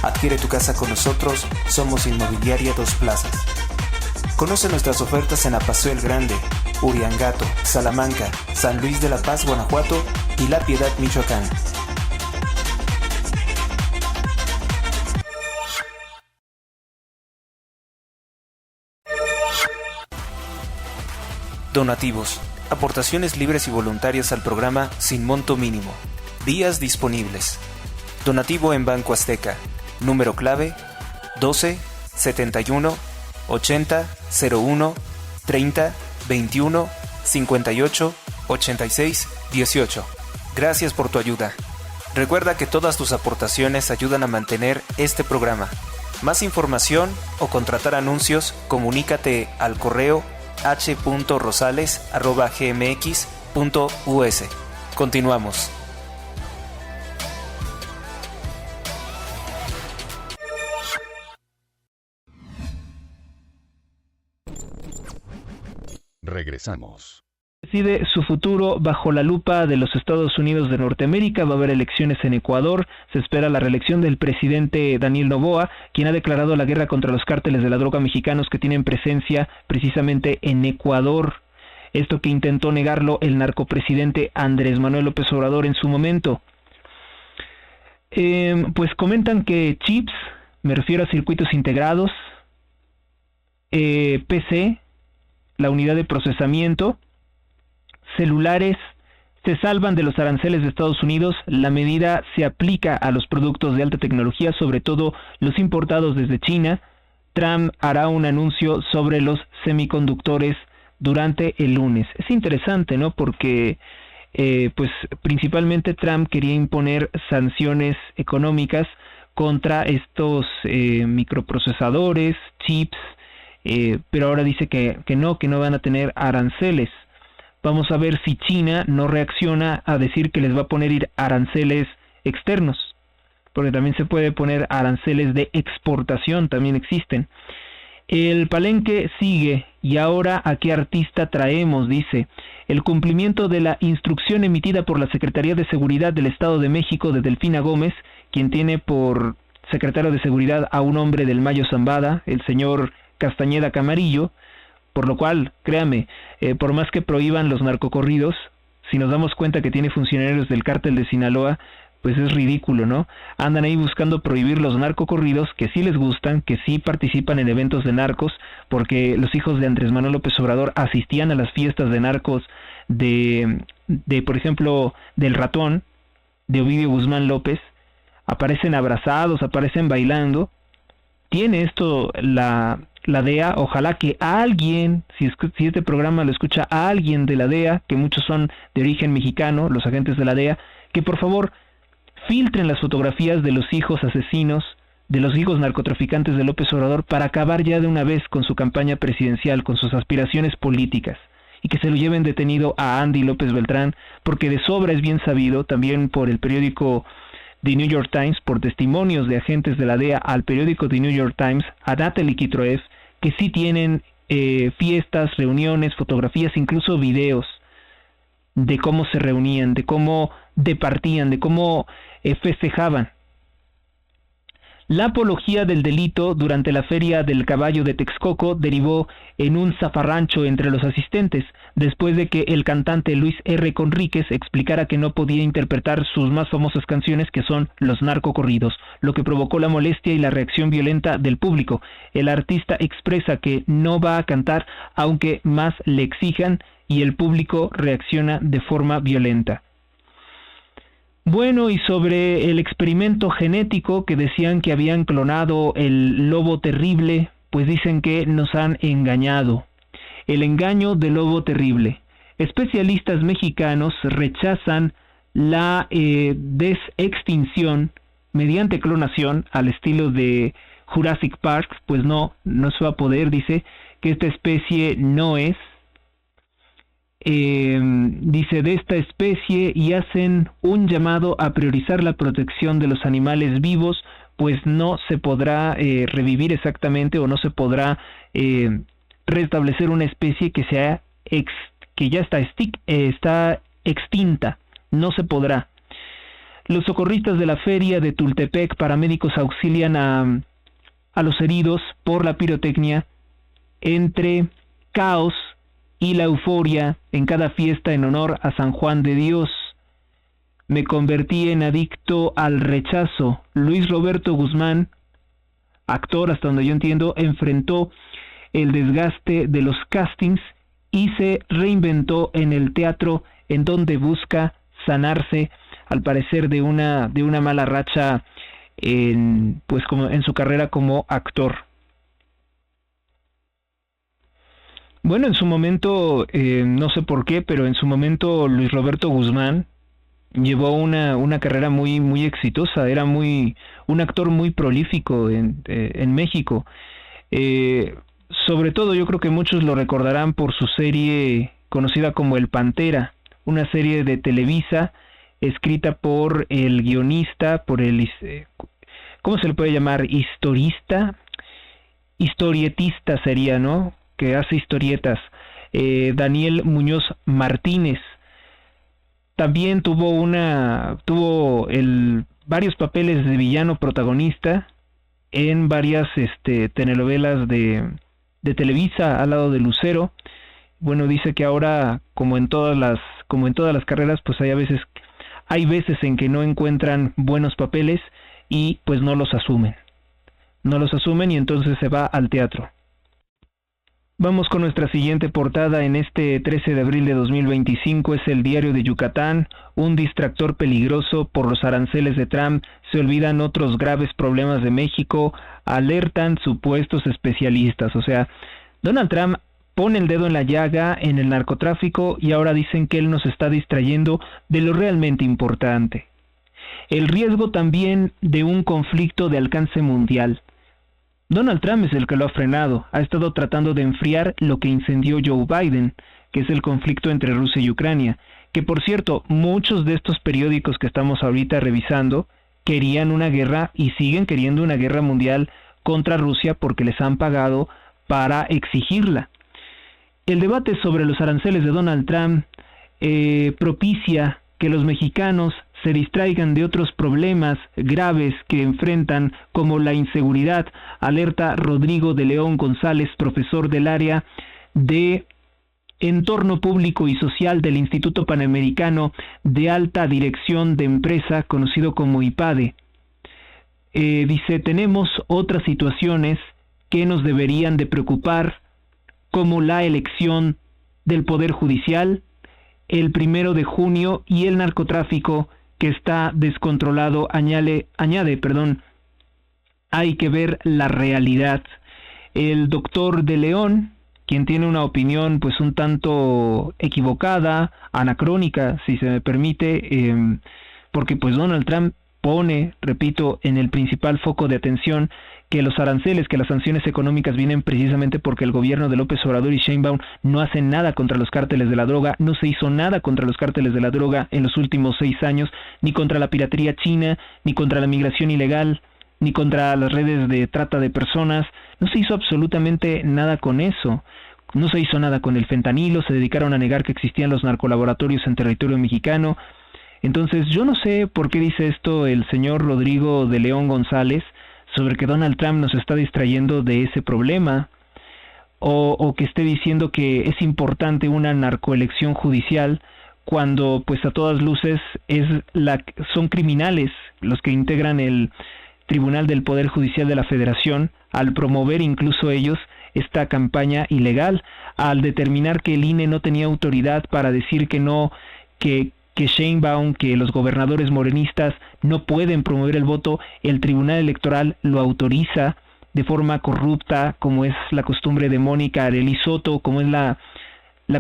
B: Adquiere tu casa con nosotros, somos Inmobiliaria Dos Plazas. Conoce nuestras ofertas en Apaseo el Grande, Uriangato, Salamanca, San Luis de la Paz, Guanajuato y La Piedad, Michoacán. Donativos. Aportaciones libres y voluntarias al programa sin monto mínimo. Días disponibles. Donativo en Banco Azteca. Número clave 12 71 80 01 30 21 58 86 18. Gracias por tu ayuda. Recuerda que todas tus aportaciones ayudan a mantener este programa. Más información o contratar anuncios, comunícate al correo h.rosales@gmx.us. Continuamos.
D: Regresamos.
C: Decide su futuro bajo la lupa de los Estados Unidos de Norteamérica. Va a haber elecciones en Ecuador. Se espera la reelección del presidente Daniel Noboa, quien ha declarado la guerra contra los cárteles de la droga mexicanos que tienen presencia precisamente en Ecuador. Esto que intentó negarlo el narcopresidente Andrés Manuel López Obrador en su momento. Pues comentan que chips, me refiero a circuitos integrados, PC, la unidad de procesamiento, celulares, se salvan de los aranceles de Estados Unidos. La medida se aplica a los productos de alta tecnología, sobre todo los importados desde China. Trump hará un anuncio sobre los semiconductores durante el lunes. Es interesante, ¿no? Porque pues principalmente Trump quería imponer sanciones económicas contra estos microprocesadores, chips, pero ahora dice que no van a tener aranceles. Vamos a ver si China no reacciona a decir que les va a poner aranceles externos, porque también se puede poner aranceles de exportación, también existen. El palenque sigue, y ahora ¿a qué artista traemos? Dice, el cumplimiento de la instrucción emitida por la Secretaría de Seguridad del Estado de México de Delfina Gómez, quien tiene por secretario de Seguridad a un hombre del Mayo Zambada, el señor Castañeda Camarillo, por lo cual, créame, por más que prohíban los narcocorridos, si nos damos cuenta que tiene funcionarios del cártel de Sinaloa, pues es ridículo, ¿no? Andan ahí buscando prohibir los narcocorridos, que sí les gustan, que sí participan en eventos de narcos, porque los hijos de Andrés Manuel López Obrador asistían a las fiestas de narcos de por ejemplo, del Ratón, de Ovidio Guzmán López, aparecen abrazados, aparecen bailando. Tiene esto la DEA, ojalá que alguien, si este programa lo escucha a alguien de la DEA, que muchos son de origen mexicano, los agentes de la DEA, que por favor filtren las fotografías de los hijos asesinos, de los hijos narcotraficantes de López Obrador, para acabar ya de una vez con su campaña presidencial, con sus aspiraciones políticas, y que se lo lleven detenido a Andy López Beltrán, porque de sobra es bien sabido, también por el periódico The New York Times, por testimonios de agentes de la DEA al periódico The New York Times, a Natalie Kitroev, que sí tienen fiestas, reuniones, fotografías, incluso videos de cómo se reunían, de cómo departían, de cómo festejaban. La apología del delito durante la Feria del Caballo de Texcoco derivó en un zafarrancho entre los asistentes, después de que el cantante Luis R. Conríquez explicara que no podía interpretar sus más famosas canciones, que son los narcocorridos, lo que provocó la molestia y la reacción violenta del público. El artista expresa que no va a cantar aunque más le exijan, y el público reacciona de forma violenta. Bueno, y sobre el experimento genético que decían que habían clonado el lobo terrible, pues dicen que nos han engañado. El engaño del lobo terrible. Especialistas mexicanos rechazan la desextinción mediante clonación al estilo de Jurassic Park, pues no se va a poder, dice que esta especie no es. Dice de esta especie, y hacen un llamado a priorizar la protección de los animales vivos, pues no se podrá revivir exactamente, o no se podrá restablecer una especie que ya está extinta, no se podrá. Los socorristas de la feria de Tultepec, paramédicos, auxilian a los heridos por la pirotecnia entre caos y la euforia en cada fiesta en honor a San Juan de Dios. Me convertí en adicto al rechazo. Luis Roberto Guzmán, actor hasta donde yo entiendo, enfrentó el desgaste de los castings y se reinventó en el teatro, en donde busca sanarse, al parecer, de una mala racha en su carrera como actor. Bueno, en su momento, no sé por qué, pero en su momento Luis Roberto Guzmán llevó una carrera muy, muy exitosa. Era un actor muy prolífico en México. Sobre todo, yo creo que muchos lo recordarán por su serie conocida como El Pantera, una serie de Televisa escrita por el guionista, por el ¿cómo se le puede llamar? Historietista sería, ¿no? Que hace historietas, Daniel Muñoz Martínez. También tuvo varios papeles de villano protagonista en varias telenovelas de Televisa al lado de Lucero. Bueno, dice que ahora, como en todas las carreras, pues hay a veces hay veces en que no encuentran buenos papeles y pues no los asumen. No los asumen y entonces se va al teatro. Vamos con nuestra siguiente portada en este 13 de abril de 2025. Es el Diario de Yucatán. Un distractor peligroso por los aranceles de Trump. Se olvidan otros graves problemas de México. Alertan supuestos especialistas. O sea, Donald Trump pone el dedo en la llaga en el narcotráfico y ahora dicen que él nos está distrayendo de lo realmente importante. El riesgo también de un conflicto de alcance mundial. Donald Trump es el que lo ha frenado, ha estado tratando de enfriar lo que incendió Joe Biden, que es el conflicto entre Rusia y Ucrania, que por cierto, muchos de estos periódicos que estamos ahorita revisando querían una guerra y siguen queriendo una guerra mundial contra Rusia porque les han pagado para exigirla. El debate sobre los aranceles de Donald Trump propicia que los mexicanos se distraigan de otros problemas graves que enfrentan, como la inseguridad, alerta Rodrigo de León González, profesor del área de Entorno Público y Social del Instituto Panamericano de Alta Dirección de Empresa, conocido como IPADE. Dice, tenemos otras situaciones que nos deberían de preocupar, como la elección del Poder Judicial, el 1 de junio y el narcotráfico que está descontrolado. Añade, hay que ver la realidad. El doctor de León, quien tiene una opinión pues un tanto equivocada, anacrónica, si se me permite, porque pues Donald Trump pone, repito, en el principal foco de atención que los aranceles, que las sanciones económicas vienen precisamente porque el gobierno de López Obrador y Sheinbaum no hacen nada contra los cárteles de la droga, no se hizo nada contra los cárteles de la droga en los últimos 6 años, ni contra la piratería china, ni contra la migración ilegal, ni contra las redes de trata de personas, no se hizo absolutamente nada con eso. No se hizo nada con el fentanilo, se dedicaron a negar que existían los narcolaboratorios en territorio mexicano. Entonces yo no sé por qué dice esto el señor Rodrigo de León González sobre que Donald Trump nos está distrayendo de ese problema, o que esté diciendo que es importante una narcoelección judicial, cuando pues a todas luces son criminales los que integran el Tribunal del Poder Judicial de la Federación, al promover incluso ellos esta campaña ilegal, al determinar que el INE no tenía autoridad para decir que no, que Sheinbaum, que los gobernadores morenistas no pueden promover el voto, el Tribunal Electoral lo autoriza de forma corrupta, como es la costumbre de Mónica Arely Soto, como es la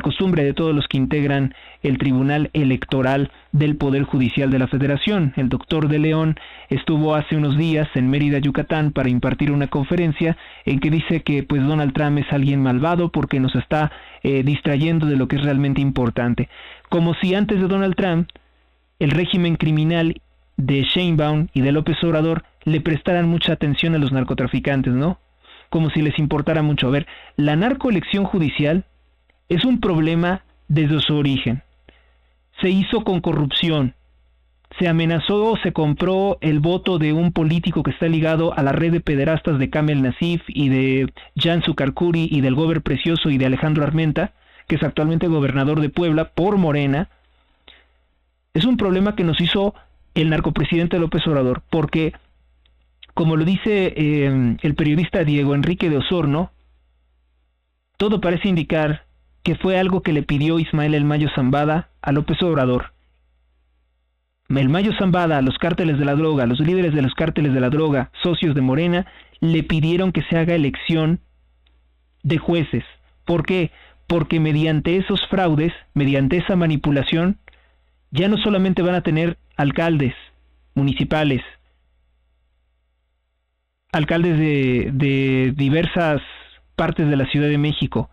C: costumbre de todos los que integran el Tribunal Electoral del Poder Judicial de la Federación. El doctor de León estuvo hace unos días en Mérida, Yucatán, para impartir una conferencia en que dice que pues Donald Trump es alguien malvado porque nos está distrayendo de lo que es realmente importante. Como si antes de Donald Trump el régimen criminal de Sheinbaum y de López Obrador le prestaran mucha atención a los narcotraficantes, ¿no? Como si les importara mucho. A ver, la narcoelección judicial es un problema desde su origen. Se hizo con corrupción. Se amenazó, se compró el voto de un político que está ligado a la red de pederastas de Kamel Nasif y de Jan Zucarcuri y del Gober Precioso y de Alejandro Armenta, que es actualmente gobernador de Puebla por Morena. Es un problema que nos hizo el narcopresidente López Obrador, porque, como lo dice el periodista Diego Enrique de Osorno, todo parece indicar que fue algo que le pidió Ismael El Mayo Zambada a López Obrador. El Mayo Zambada, a los cárteles de la droga, los líderes de los cárteles de la droga, socios de Morena, le pidieron que se haga elección de jueces. ¿Por qué? Porque mediante esos fraudes, mediante esa manipulación, ya no solamente van a tener alcaldes municipales, alcaldes de diversas partes de la Ciudad de México,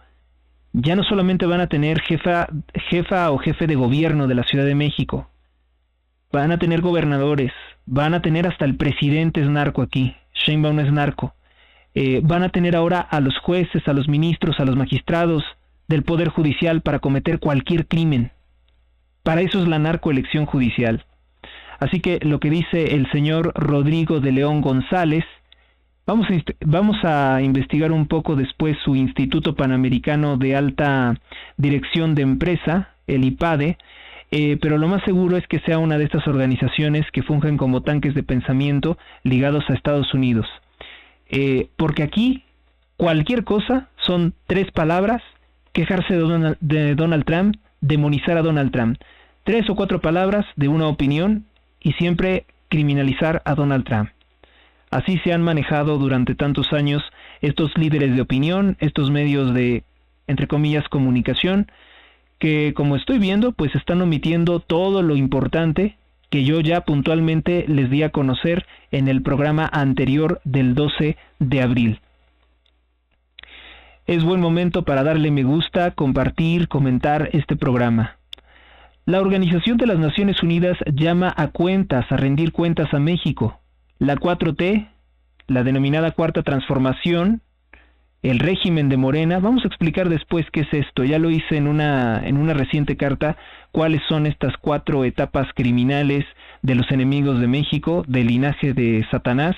C: ya no solamente van a tener jefa o jefe de gobierno de la Ciudad de México, van a tener gobernadores, van a tener hasta el presidente es narco aquí, Sheinbaum es narco, van a tener ahora a los jueces, a los ministros, a los magistrados del Poder Judicial para cometer cualquier crimen. Para eso es la narcoelección judicial. Así que lo que dice el señor Rodrigo de León González, vamos a investigar un poco después su Instituto Panamericano de Alta Dirección de Empresa, el IPADE, pero lo más seguro es que sea una de estas organizaciones que fungen como tanques de pensamiento ligados a Estados Unidos. Porque aquí cualquier cosa son 3 palabras: quejarse de Donald Trump, demonizar a Donald Trump. 3 o 4 palabras de una opinión y siempre criminalizar a Donald Trump. Así se han manejado durante tantos años estos líderes de opinión, estos medios de, entre comillas, comunicación, que como estoy viendo, pues están omitiendo todo lo importante que yo ya puntualmente les di a conocer en el programa anterior del 12 de abril. Es buen momento para darle me gusta, compartir, comentar este programa. La Organización de las Naciones Unidas llama a rendir cuentas a México. La 4T, la denominada Cuarta Transformación, el régimen de Morena. Vamos a explicar después qué es esto. Ya lo hice en una reciente carta, cuáles son estas 4 etapas criminales de los enemigos de México, del linaje de Satanás,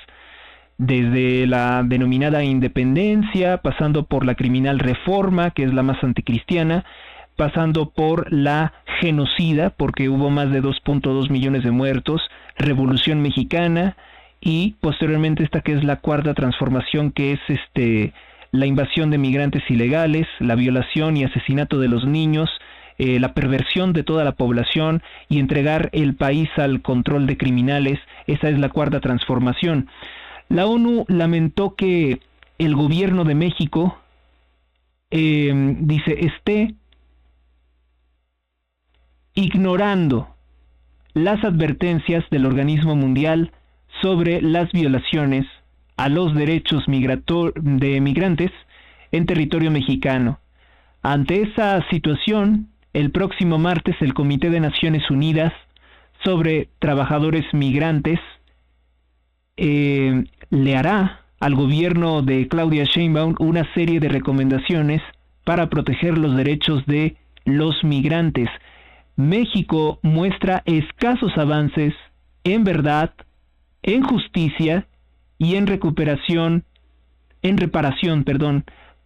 C: desde la denominada independencia, pasando por la criminal reforma, que es la más anticristiana, pasando por la genocida, porque hubo más de 2.2 millones de muertos, Revolución Mexicana, y posteriormente esta que es la Cuarta Transformación, que es la invasión de migrantes ilegales, la violación y asesinato de los niños, la perversión de toda la población y entregar el país al control de criminales. Esa es la Cuarta Transformación. La ONU lamentó que el gobierno de México esté ignorando las advertencias del organismo mundial sobre las violaciones a los derechos de migrantes en territorio mexicano. Ante esa situación, el próximo martes el Comité de Naciones Unidas sobre Trabajadores Migrantes le hará al gobierno de Claudia Sheinbaum una serie de recomendaciones para proteger los derechos de los migrantes. México muestra escasos avances en verdad, en justicia y en reparación,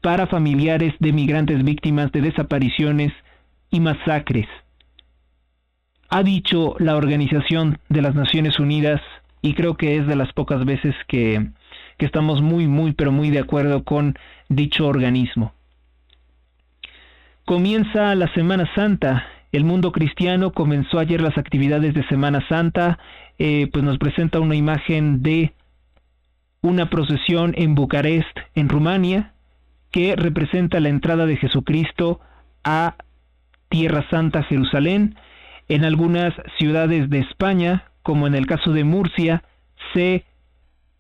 C: para familiares de migrantes víctimas de desapariciones y masacres. Ha dicho la Organización de las Naciones Unidas, y creo que es de las pocas veces que estamos muy de acuerdo con dicho organismo. Comienza la Semana Santa. El mundo cristiano comenzó ayer las actividades de Semana Santa, pues nos presenta una imagen de una procesión en Bucarest, en Rumania, que representa la entrada de Jesucristo a Tierra Santa, Jerusalén. En algunas ciudades de España, como en el caso de Murcia, se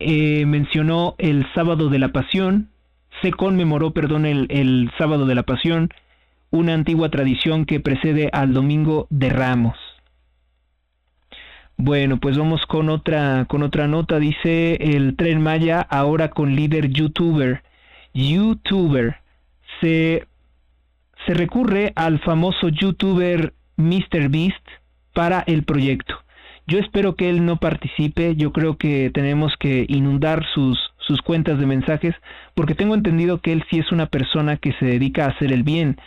C: mencionó el Sábado de la Pasión, se conmemoró, el Sábado de la Pasión, una antigua tradición que precede al Domingo de Ramos. Bueno, pues vamos con otra nota. Dice: el Tren Maya ahora con líder youtuber. Se recurre al famoso youtuber MrBeast para el proyecto. Yo espero que él no participe. Yo creo que tenemos que inundar sus cuentas de mensajes, porque tengo entendido que él sí es una persona que se dedica a hacer el bien.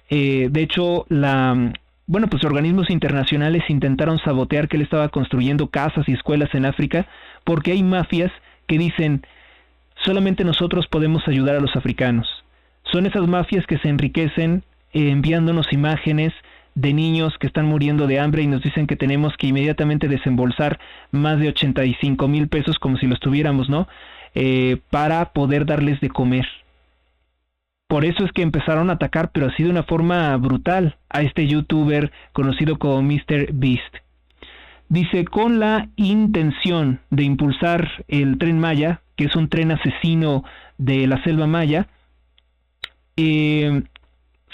C: De hecho, pues organismos internacionales intentaron sabotear que él estaba construyendo casas y escuelas en África, porque hay mafias que dicen: solamente nosotros podemos ayudar a los africanos. Son esas mafias que se enriquecen enviándonos imágenes de niños que están muriendo de hambre y nos dicen que tenemos que inmediatamente desembolsar más de 85,000 pesos, como si los tuviéramos, ¿no? Para poder darles de comer. Por eso es que empezaron a atacar, pero así de una forma brutal, a este youtuber conocido como MrBeast. Dice: con la intención de impulsar el Tren Maya, que es un tren asesino de la selva maya,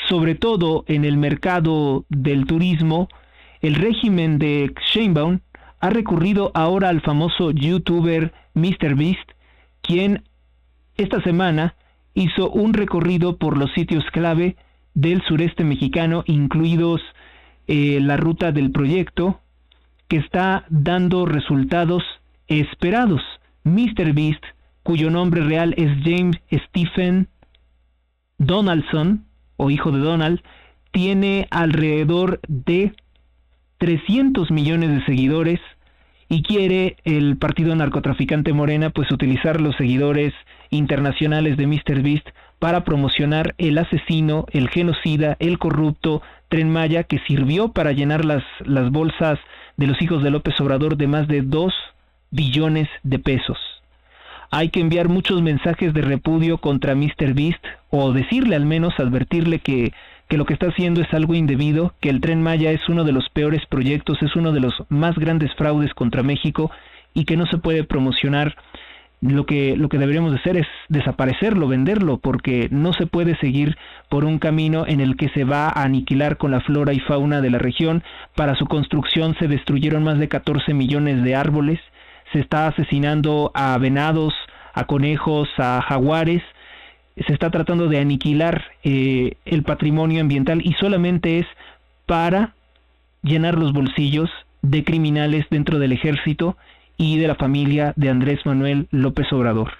C: sobre todo en el mercado del turismo, el régimen de Sheinbaum ha recurrido ahora al famoso youtuber MrBeast, quien esta semana hizo un recorrido por los sitios clave del sureste mexicano, incluidos la ruta del proyecto, que está dando resultados esperados. MrBeast, cuyo nombre real es James Stephen Donaldson, o hijo de Donald, tiene alrededor de 300 millones de seguidores, y quiere el partido narcotraficante Morena pues utilizar los seguidores internacionales de MrBeast para promocionar el asesino, el genocida, el corrupto Tren Maya, que sirvió para llenar las bolsas de los hijos de López Obrador de más de 2 billones de pesos. Hay que enviar muchos mensajes de repudio contra MrBeast, o decirle, al menos advertirle que lo que está haciendo es algo indebido, que el Tren Maya es uno de los peores proyectos, es uno de los más grandes fraudes contra México, y que no se puede promocionar. Lo que deberíamos de hacer es desaparecerlo, venderlo, porque no se puede seguir por un camino en el que se va a aniquilar con la flora y fauna de la región. Para su construcción se destruyeron más de 14 millones de árboles, se está asesinando a venados, a conejos, a jaguares, se está tratando de aniquilar el patrimonio ambiental, y solamente es para llenar los bolsillos de criminales dentro del ejército y de la familia de Andrés Manuel López Obrador.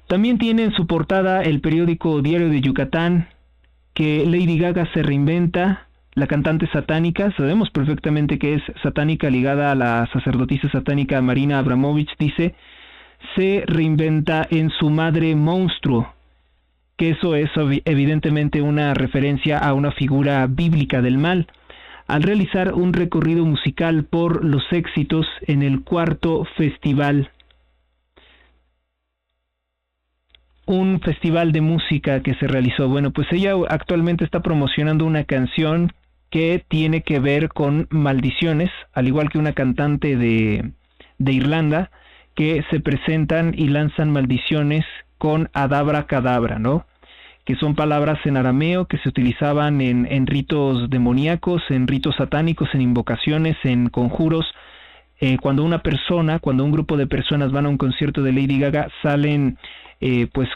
C: También tiene en su portada el periódico Diario de Yucatán que Lady Gaga se reinventa, la cantante satánica, sabemos perfectamente que es satánica, ligada a la sacerdotisa satánica Marina Abramovich, dice, se reinventa en su madre monstruo, que eso es evidentemente una referencia a una figura bíblica del mal, al realizar un recorrido musical por los éxitos en el 4º festival. Un festival de música que se realizó. Bueno, pues ella actualmente está promocionando una canción que tiene que ver con maldiciones, al igual que una cantante de Irlanda, que se presentan y lanzan maldiciones con Adabra Cadabra, ¿no? Que son palabras en arameo que se utilizaban en ritos demoníacos, en ritos satánicos, en invocaciones, en conjuros. Cuando un grupo de personas van a un concierto de Lady Gaga, salen pues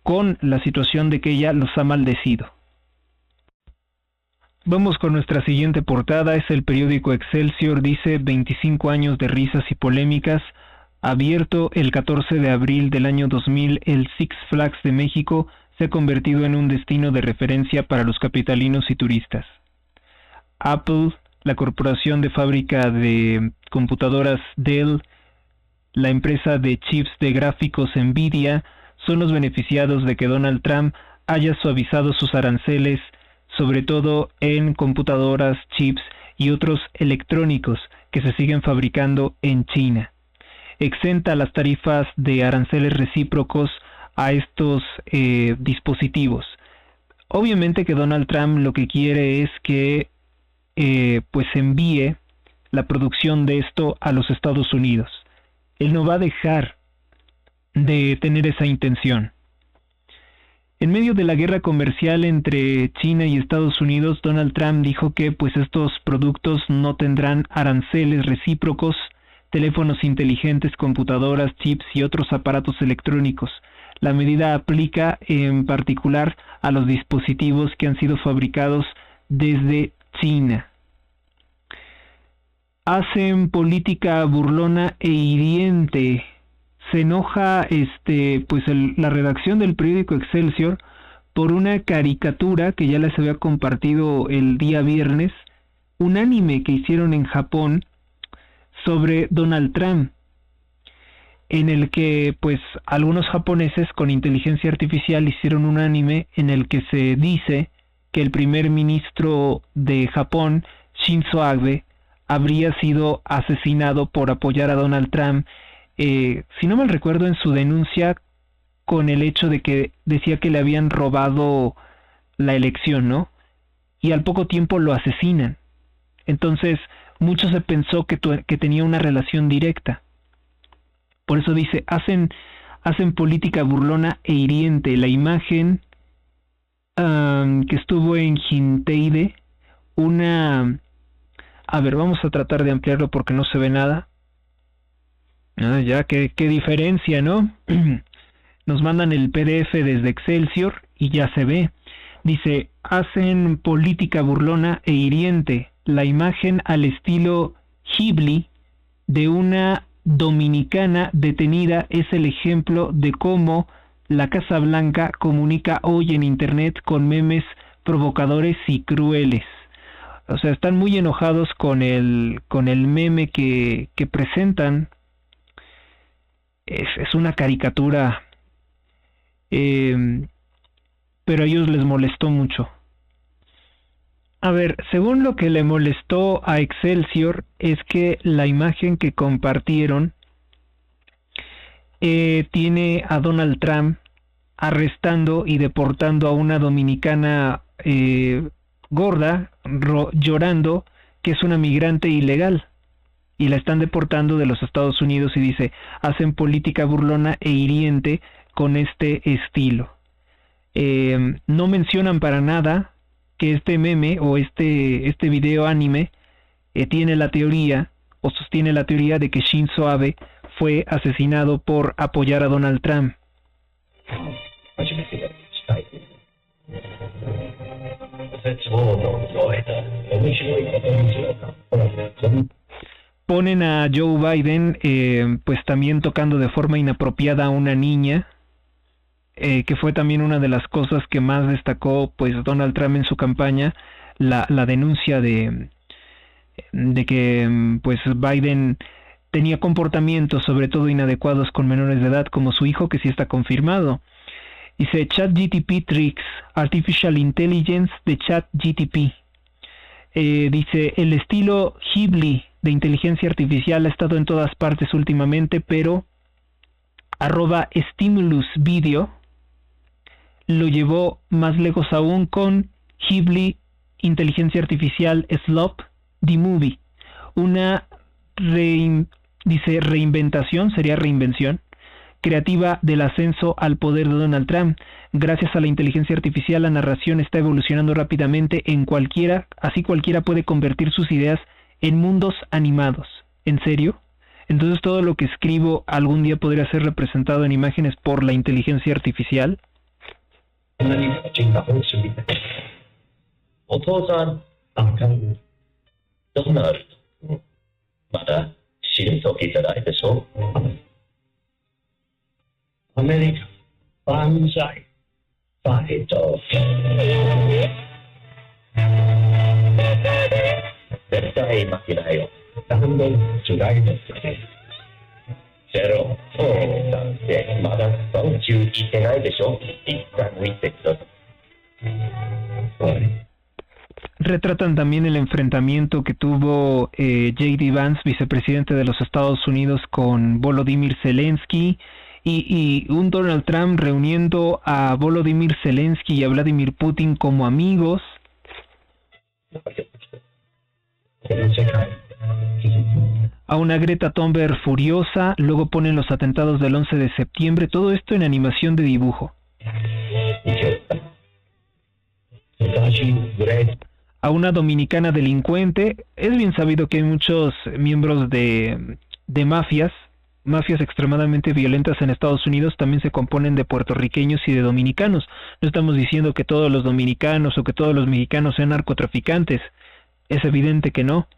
C: con la situación de que ella los ha maldecido. Vamos con nuestra siguiente portada, es el periódico Excelsior, dice 25 años de risas y polémicas. Abierto el 14 de abril del año 2000, el Six Flags de México se ha convertido en un destino de referencia para los capitalinos y turistas. Apple, la corporación de fábrica de computadoras Dell, la empresa de chips de gráficos Nvidia, son los beneficiados de que Donald Trump haya suavizado sus aranceles, sobre todo en computadoras, chips y otros electrónicos que se siguen fabricando en China. Exenta las tarifas de aranceles recíprocos a estos dispositivos. Obviamente que Donald Trump lo que quiere es que pues envíe la producción de esto a los Estados Unidos. Él no va a dejar de tener esa intención. En medio de la guerra comercial entre China y Estados Unidos, Donald Trump dijo que pues estos productos no tendrán aranceles recíprocos, teléfonos inteligentes, computadoras, chips y otros aparatos electrónicos. La medida aplica en particular a los dispositivos que han sido fabricados desde China. Hacen política burlona e hiriente. Se enoja la redacción del periódico Excelsior por una caricatura que ya les había compartido el día viernes, un anime que hicieron en Japón sobre Donald Trump, en el que pues algunos japoneses con inteligencia artificial hicieron un anime en el que se dice que el primer ministro de Japón, Shinzo Abe, habría sido asesinado por apoyar a Donald Trump, si no mal recuerdo, en su denuncia con el hecho de que decía que le habían robado la elección, ¿no? Y al poco tiempo lo asesinan. Entonces, mucho se pensó que tenía una relación directa. Por eso dice, hacen política burlona e hiriente. La imagen que estuvo en Hinteide, a ver, vamos a tratar de ampliarlo porque no se ve nada. Ya, qué diferencia, ¿no? Nos mandan el PDF desde Excelsior y ya se ve. Dice, hacen política burlona e hiriente. La imagen al estilo Ghibli de una dominicana detenida es el ejemplo de cómo la Casa Blanca comunica hoy en Internet con memes provocadores y crueles. O sea, están muy enojados con el meme que presentan. Es una caricatura, pero a ellos les molestó mucho. A ver, según lo que le molestó a Excelsior es que la imagen que compartieron tiene a Donald Trump arrestando y deportando a una dominicana gorda, llorando, que es una migrante ilegal, y la están deportando de los Estados Unidos, y dice, hacen política burlona e hiriente con este estilo. No mencionan para nada que este meme o este video anime tiene la teoría, o sostiene la teoría de que Shinzo Abe fue asesinado por apoyar a Donald Trump. Ponen a Joe Biden pues también tocando de forma inapropiada a una niña, que fue también una de las cosas que más destacó pues Donald Trump en su campaña, la denuncia de que pues Biden tenía comportamientos sobre todo inadecuados con menores de edad, como su hijo, que sí está confirmado. Dice ChatGTP Tricks, Artificial Intelligence de ChatGTP. Dice, el estilo Ghibli de inteligencia artificial ha estado en todas partes últimamente, pero @Stimulus Video lo llevó más lejos aún con Ghibli Inteligencia Artificial Slop the Movie, una reinvención creativa del ascenso al poder de Donald Trump. Gracias a la inteligencia artificial, la narración está evolucionando rápidamente así cualquiera puede convertir sus ideas en mundos animados. ¿En serio? Entonces todo lo que escribo algún día podría ser representado en imágenes por la inteligencia artificial. Retratan también el enfrentamiento que tuvo J.D. Vance, vicepresidente de los Estados Unidos, con Volodymyr Zelensky, y un Donald Trump reuniendo a Volodymyr Zelensky y a Vladimir Putin como amigos. A una Greta Thunberg furiosa, luego ponen los atentados del 11 de septiembre, todo esto en animación de dibujo. A una dominicana delincuente. Es bien sabido que hay muchos miembros de mafias extremadamente violentas en Estados Unidos, también se componen de puertorriqueños y de dominicanos. No estamos diciendo que todos los dominicanos o que todos los mexicanos sean narcotraficantes, es evidente que no.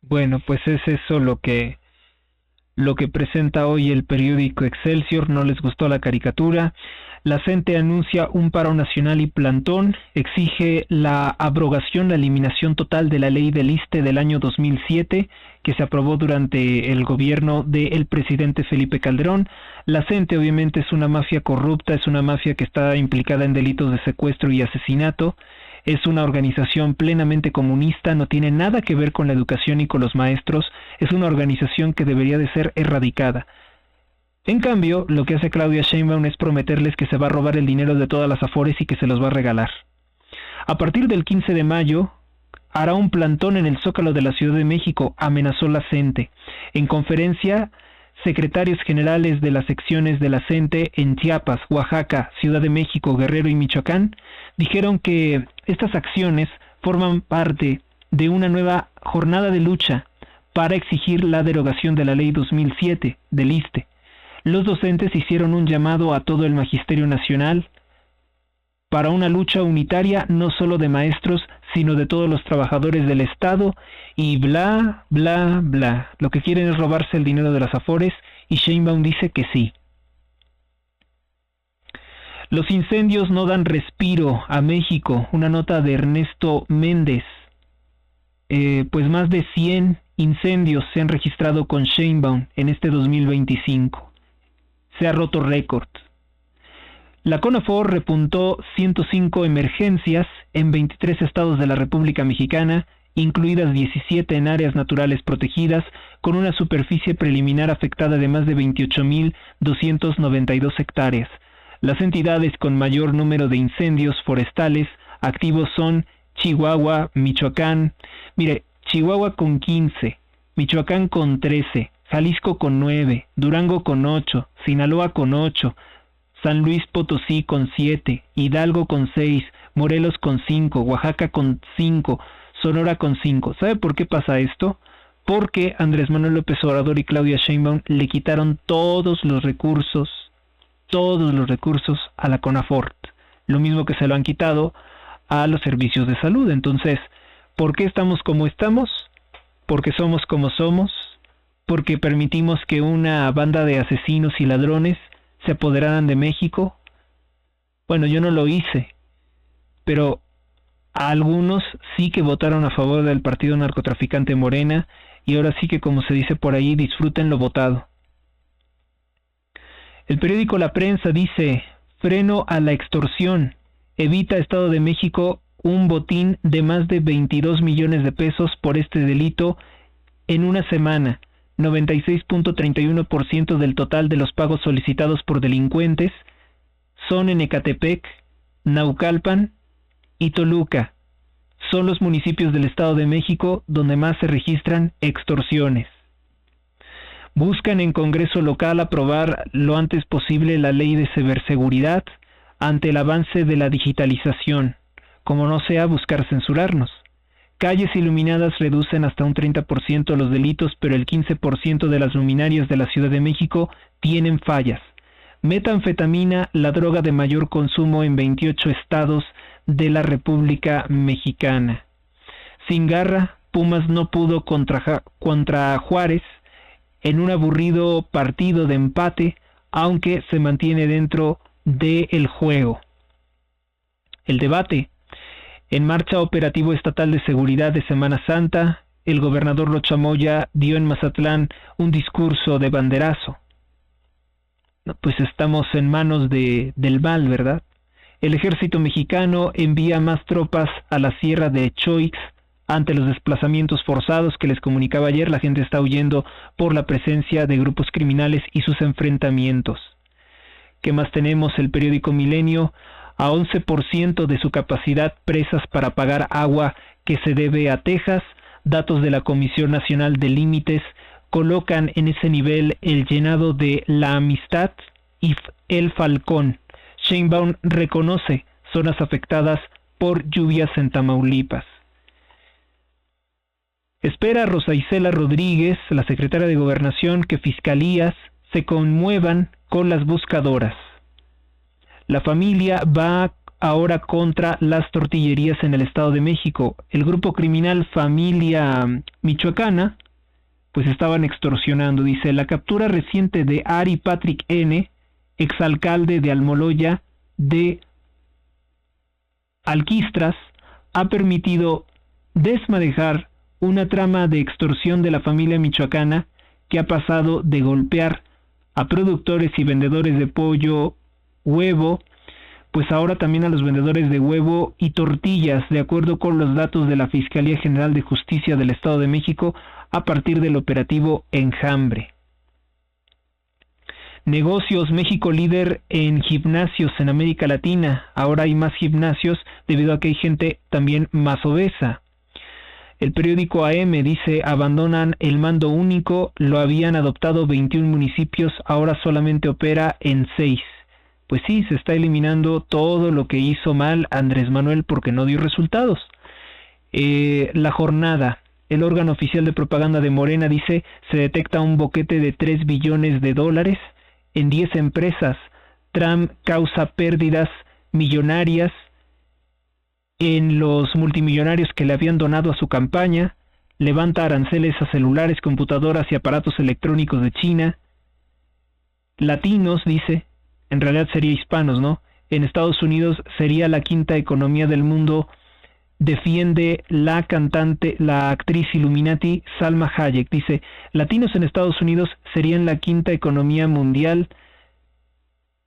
C: Bueno, pues es eso lo que presenta hoy el periódico Excelsior. No les gustó la caricatura. La CENTE anuncia un paro nacional y plantón, exige la abrogación, la eliminación total de la ley del ISSSTE del año 2007, que se aprobó durante el gobierno del presidente Felipe Calderón. La CENTE obviamente es una mafia corrupta, es una mafia que está implicada en delitos de secuestro y asesinato, es una organización plenamente comunista, no tiene nada que ver con la educación y con los maestros, es una organización que debería de ser erradicada. En cambio, lo que hace Claudia Sheinbaum es prometerles que se va a robar el dinero de todas las Afores y que se los va a regalar. A partir del 15 de mayo, hará un plantón en el Zócalo de la Ciudad de México, amenazó la CENTE. En conferencia, secretarios generales de las secciones de la CENTE en Chiapas, Oaxaca, Ciudad de México, Guerrero y Michoacán, dijeron que estas acciones forman parte de una nueva jornada de lucha para exigir la derogación de la Ley 2007 del ISSSTE. Los docentes hicieron un llamado a todo el Magisterio Nacional para una lucha unitaria no solo de maestros, sino de todos los trabajadores del Estado y bla, bla, bla. Lo que quieren es robarse el dinero de las Afores y Sheinbaum dice que sí. Los incendios no dan respiro a México. Una nota de Ernesto Méndez. Pues más de 100 incendios se han registrado con Sheinbaum en este 2025. Se ha roto récord. La CONAFOR repuntó 105 emergencias en 23 estados de la República Mexicana, incluidas 17 en áreas naturales protegidas, con una superficie preliminar afectada de más de 28.292 hectáreas. Las entidades con mayor número de incendios forestales activos son Chihuahua, Michoacán, Chihuahua con 15, Michoacán con 13, Jalisco con 9, Durango con 8, Sinaloa con 8, San Luis Potosí con 7, Hidalgo con 6, Morelos con 5, Oaxaca con 5, Sonora con 5. ¿Sabe por qué pasa esto? Porque Andrés Manuel López Obrador y Claudia Sheinbaum le quitaron todos los recursos a la CONAFOR. Lo mismo que se lo han quitado a los servicios de salud. Entonces, ¿por qué estamos como estamos? Porque somos como somos, porque permitimos que una banda de asesinos y ladrones se apoderaran de México. Bueno, yo no lo hice, pero a algunos sí que votaron a favor del partido narcotraficante Morena, y ahora sí que, como se dice por ahí, disfruten lo votado. El periódico La Prensa dice: freno a la extorsión, evita Estado de México un botín de más de 22 millones de pesos por este delito en una semana. 96.31% del total de los pagos solicitados por delincuentes son en Ecatepec, Naucalpan y Toluca. Son los municipios del Estado de México donde más se registran extorsiones. Buscan en Congreso local aprobar lo antes posible la ley de ciberseguridad ante el avance de la digitalización, como no sea buscar censurarnos. Calles iluminadas reducen hasta un 30% los delitos, pero el 15% de las luminarias de la Ciudad de México tienen fallas. Metanfetamina, la droga de mayor consumo en 28 estados de la República Mexicana. Sin garra, Pumas no pudo contra Juárez en un aburrido partido de empate, aunque se mantiene dentro del juego. El debate. En marcha operativo estatal de seguridad de Semana Santa, el gobernador Rocha Moya dio en Mazatlán un discurso de banderazo. Pues estamos en manos del mal, ¿verdad? El ejército mexicano envía más tropas a la sierra de Choix ante los desplazamientos forzados que les comunicaba ayer. La gente está huyendo por la presencia de grupos criminales y sus enfrentamientos. ¿Qué más tenemos? El periódico Milenio: a 11% de su capacidad presas para pagar agua que se debe a Texas. Datos de la Comisión Nacional de Límites colocan en ese nivel el llenado de La Amistad y El Falcón. Sheinbaum reconoce zonas afectadas por lluvias en Tamaulipas. Espera Rosa Isela Rodríguez, la secretaria de Gobernación, que fiscalías se conmuevan con las buscadoras. La familia va ahora contra las tortillerías en el Estado de México. El grupo criminal Familia Michoacana, pues estaban extorsionando. Dice: la captura reciente de Ari Patrick N., exalcalde de Almoloya de Alquistras, ha permitido desmadejar una trama de extorsión de la familia michoacana que ha pasado de golpear a productores y vendedores de pollo, huevo, pues ahora también a los vendedores de huevo y tortillas, de acuerdo con los datos de la Fiscalía General de Justicia del Estado de México a partir del operativo Enjambre. Negocios: México líder en gimnasios en América Latina. Ahora hay más gimnasios debido a que hay gente también más obesa. El periódico AM dice: abandonan el mando único, lo habían adoptado 21 municipios, ahora solamente opera en 6. Pues sí, se está eliminando todo lo que hizo mal Andrés Manuel porque no dio resultados. La Jornada: el órgano oficial de propaganda de Morena, dice, se detecta un boquete de $3 billones en 10 empresas. Trump causa pérdidas millonarias en los multimillonarios que le habían donado a su campaña, levanta aranceles a celulares, computadoras y aparatos electrónicos de China. Latinos, dice, en realidad sería hispanos, ¿no? En Estados Unidos sería la quinta economía del mundo, defiende la actriz Illuminati Salma Hayek. Dice, latinos en Estados Unidos serían la quinta economía mundial.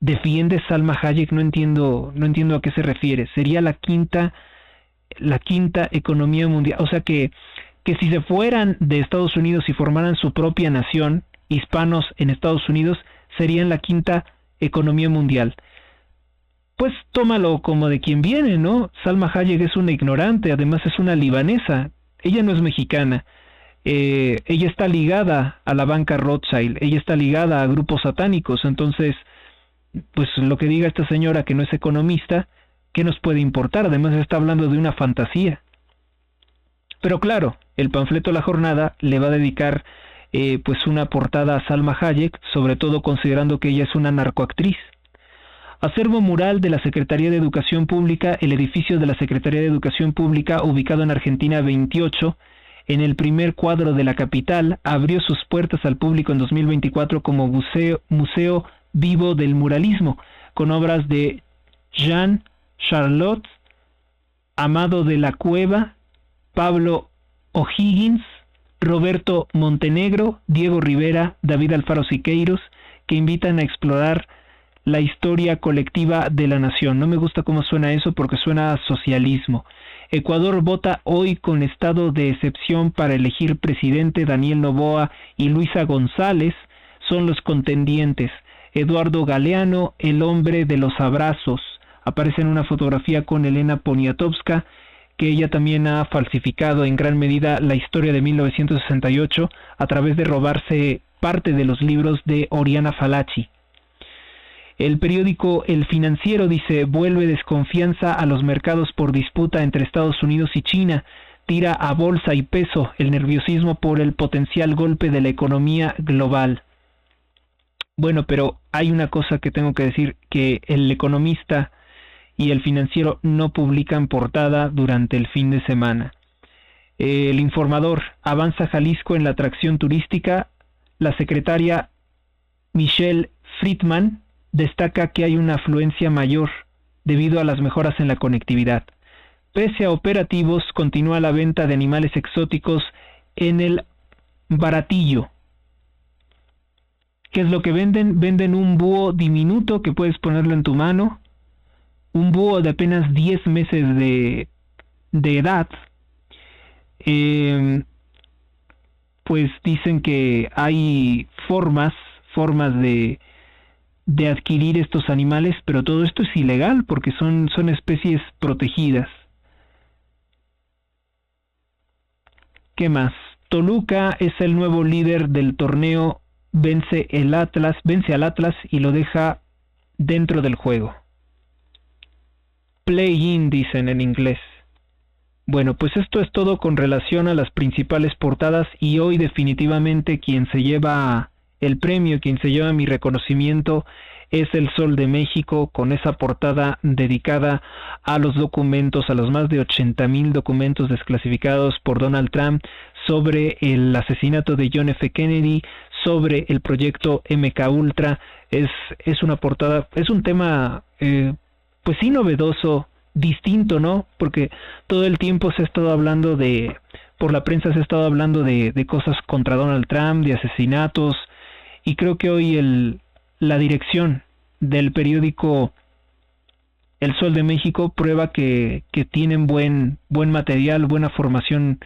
C: Defiende Salma Hayek, no entiendo a qué se refiere. Sería la quinta economía mundial. O sea que si se fueran de Estados Unidos y formaran su propia nación, hispanos en Estados Unidos serían la quinta economía mundial. Pues tómalo como de quien viene, ¿no? Salma Hayek es una ignorante, además es una libanesa. Ella no es mexicana. Ella está ligada a la banca Rothschild, ella está ligada a grupos satánicos. Entonces, pues lo que diga esta señora que no es economista, ¿qué nos puede importar? Además está hablando de una fantasía. Pero claro, el panfleto La Jornada le va a dedicar pues una portada a Salma Hayek, sobre todo considerando que ella es una narcoactriz. Acervo mural de la Secretaría de Educación Pública. El edificio de la Secretaría de Educación Pública, ubicado en Argentina 28, en el primer cuadro de la capital, abrió sus puertas al público en 2024 como museo vivo del muralismo, con obras de Jean Charlotte, Amado de la Cueva, Pablo O'Higgins, Roberto Montenegro, Diego Rivera, David Alfaro Siqueiros, que invitan a explorar la historia colectiva de la nación. No me gusta cómo suena eso porque suena a socialismo. Ecuador vota hoy con estado de excepción para elegir presidente. Daniel Noboa y Luisa González son los contendientes. Eduardo Galeano, el hombre de los abrazos, aparece en una fotografía con Elena Poniatowska, que ella también ha falsificado en gran medida la historia de 1968 a través de robarse parte de los libros de Oriana Fallaci. El periódico El Financiero dice, vuelve desconfianza a los mercados por disputa entre Estados Unidos y China, tira a bolsa y peso el nerviosismo por el potencial golpe de la economía global. Bueno, pero hay una cosa que tengo que decir, que El Economista y El Financiero no publican portada durante el fin de semana. El Informador, avanza Jalisco en la atracción turística. La secretaria Michelle Friedman destaca que hay una afluencia mayor debido a las mejoras en la conectividad. Pese a operativos, continúa la venta de animales exóticos en el Baratillo. ¿Qué es lo que venden? Venden un búho diminuto que puedes ponerlo en tu mano, un búho de apenas 10 meses de edad. Pues dicen que hay formas de adquirir estos animales, pero todo esto es ilegal porque son especies protegidas. ¿Qué más? Toluca es el nuevo líder del torneo, vence al Atlas y lo deja dentro del juego. Play-in, dicen en inglés. Bueno, pues esto es todo con relación a las principales portadas, y hoy definitivamente quien se lleva el premio, quien se lleva mi reconocimiento, es El Sol de México, con esa portada dedicada a los documentos, a los más de 80,000 documentos desclasificados por Donald Trump sobre el asesinato de John F. Kennedy, sobre el proyecto MKUltra. Es una portada, es un tema pues sí novedoso, distinto, ¿no? Porque todo el tiempo se ha estado hablando por la prensa se ha estado hablando de cosas contra Donald Trump, de asesinatos, y creo que hoy la dirección del periódico El Sol de México prueba que tienen buen material, buena formación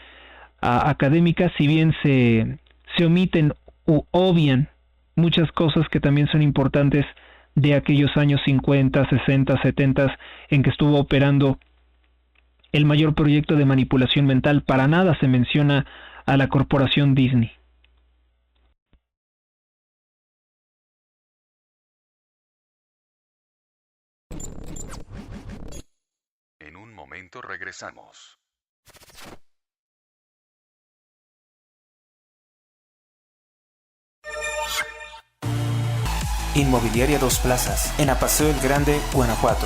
C: académica, si bien se omiten u obvian muchas cosas que también son importantes de aquellos años 50, 60, 70 en que estuvo operando el mayor proyecto de manipulación mental. Para nada se menciona a la corporación Disney.
D: En un momento regresamos.
B: Inmobiliaria Dos Plazas, en Apaseo el Grande, Guanajuato.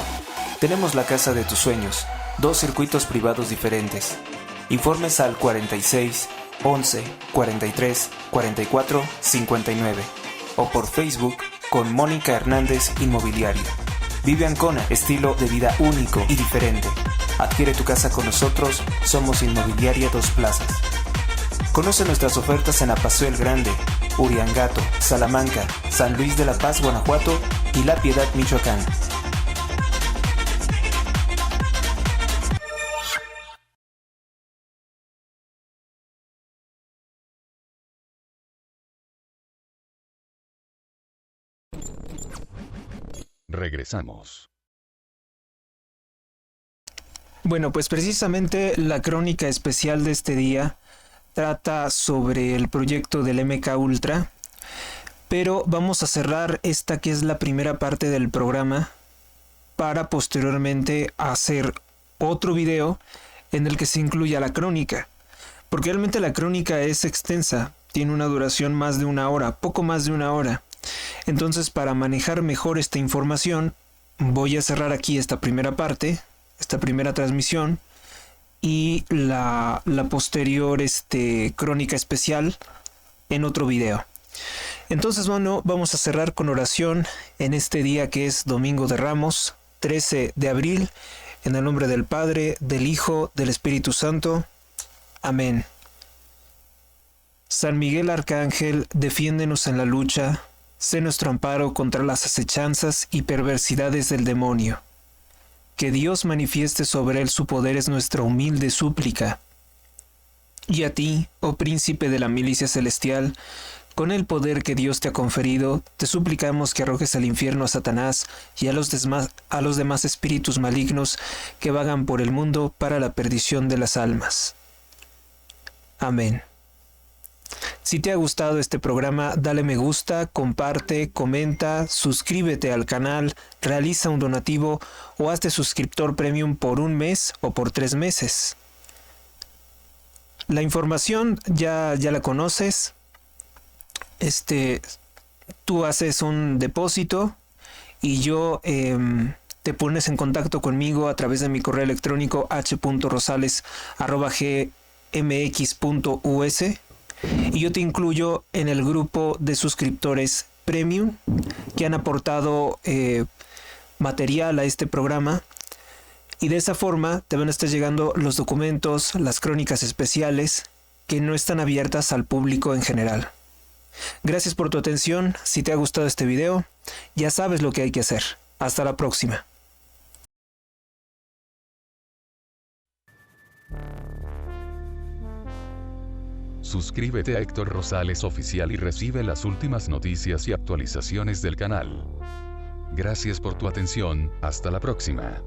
B: Tenemos la casa de tus sueños, 2 circuitos privados diferentes. Informes al 46 11 43 44 59 o por Facebook con Mónica Hernández Inmobiliaria. Vive Ancona, estilo de vida único y diferente. Adquiere tu casa con nosotros, somos Inmobiliaria Dos Plazas. Conoce nuestras ofertas en Apaseo el Grande, Uriangato, Salamanca, San Luis de la Paz, Guanajuato y La Piedad, Michoacán.
D: Regresamos.
A: Bueno, pues precisamente la crónica especial de este día trata sobre el proyecto del MK Ultra, pero vamos a cerrar esta que es la primera parte del programa para posteriormente hacer otro video en el que se incluya la crónica, porque realmente la crónica es extensa, tiene una duración más de 1 hora, poco más de 1 hora. Entonces, para manejar mejor esta información, voy a cerrar aquí esta primera parte, esta primera transmisión, y la posterior crónica especial en otro video. Entonces, bueno, vamos a cerrar con oración en este día que es Domingo de Ramos, 13 de abril, en el nombre del Padre, del Hijo, del Espíritu Santo. Amén. San Miguel Arcángel, defiéndenos en la lucha, sé nuestro amparo contra las acechanzas y perversidades del demonio. Que Dios manifieste sobre él su poder es nuestra humilde súplica. Y a ti, oh príncipe de la milicia celestial, con el poder que Dios te ha conferido, te suplicamos que arrojes al infierno a Satanás y a los demás espíritus malignos que vagan por el mundo para la perdición de las almas. Amén. Si te ha gustado este programa, dale me gusta, comparte, comenta, suscríbete al canal, realiza un donativo o hazte suscriptor premium por 1 mes o por 3 meses. La información ya la conoces. Tú haces un depósito y yo te pones en contacto conmigo a través de mi correo electrónico h.rosales@gmx.us. Y yo te incluyo en el grupo de suscriptores premium que han aportado material a este programa, y de esa forma te van a estar llegando los documentos, las crónicas especiales que no están abiertas al público en general. Gracias por tu atención. Si te ha gustado este video, ya sabes lo que hay que hacer. Hasta la próxima.
D: Suscríbete a Héctor Rosales Oficial y recibe las últimas noticias y actualizaciones del canal. Gracias por tu atención, hasta la próxima.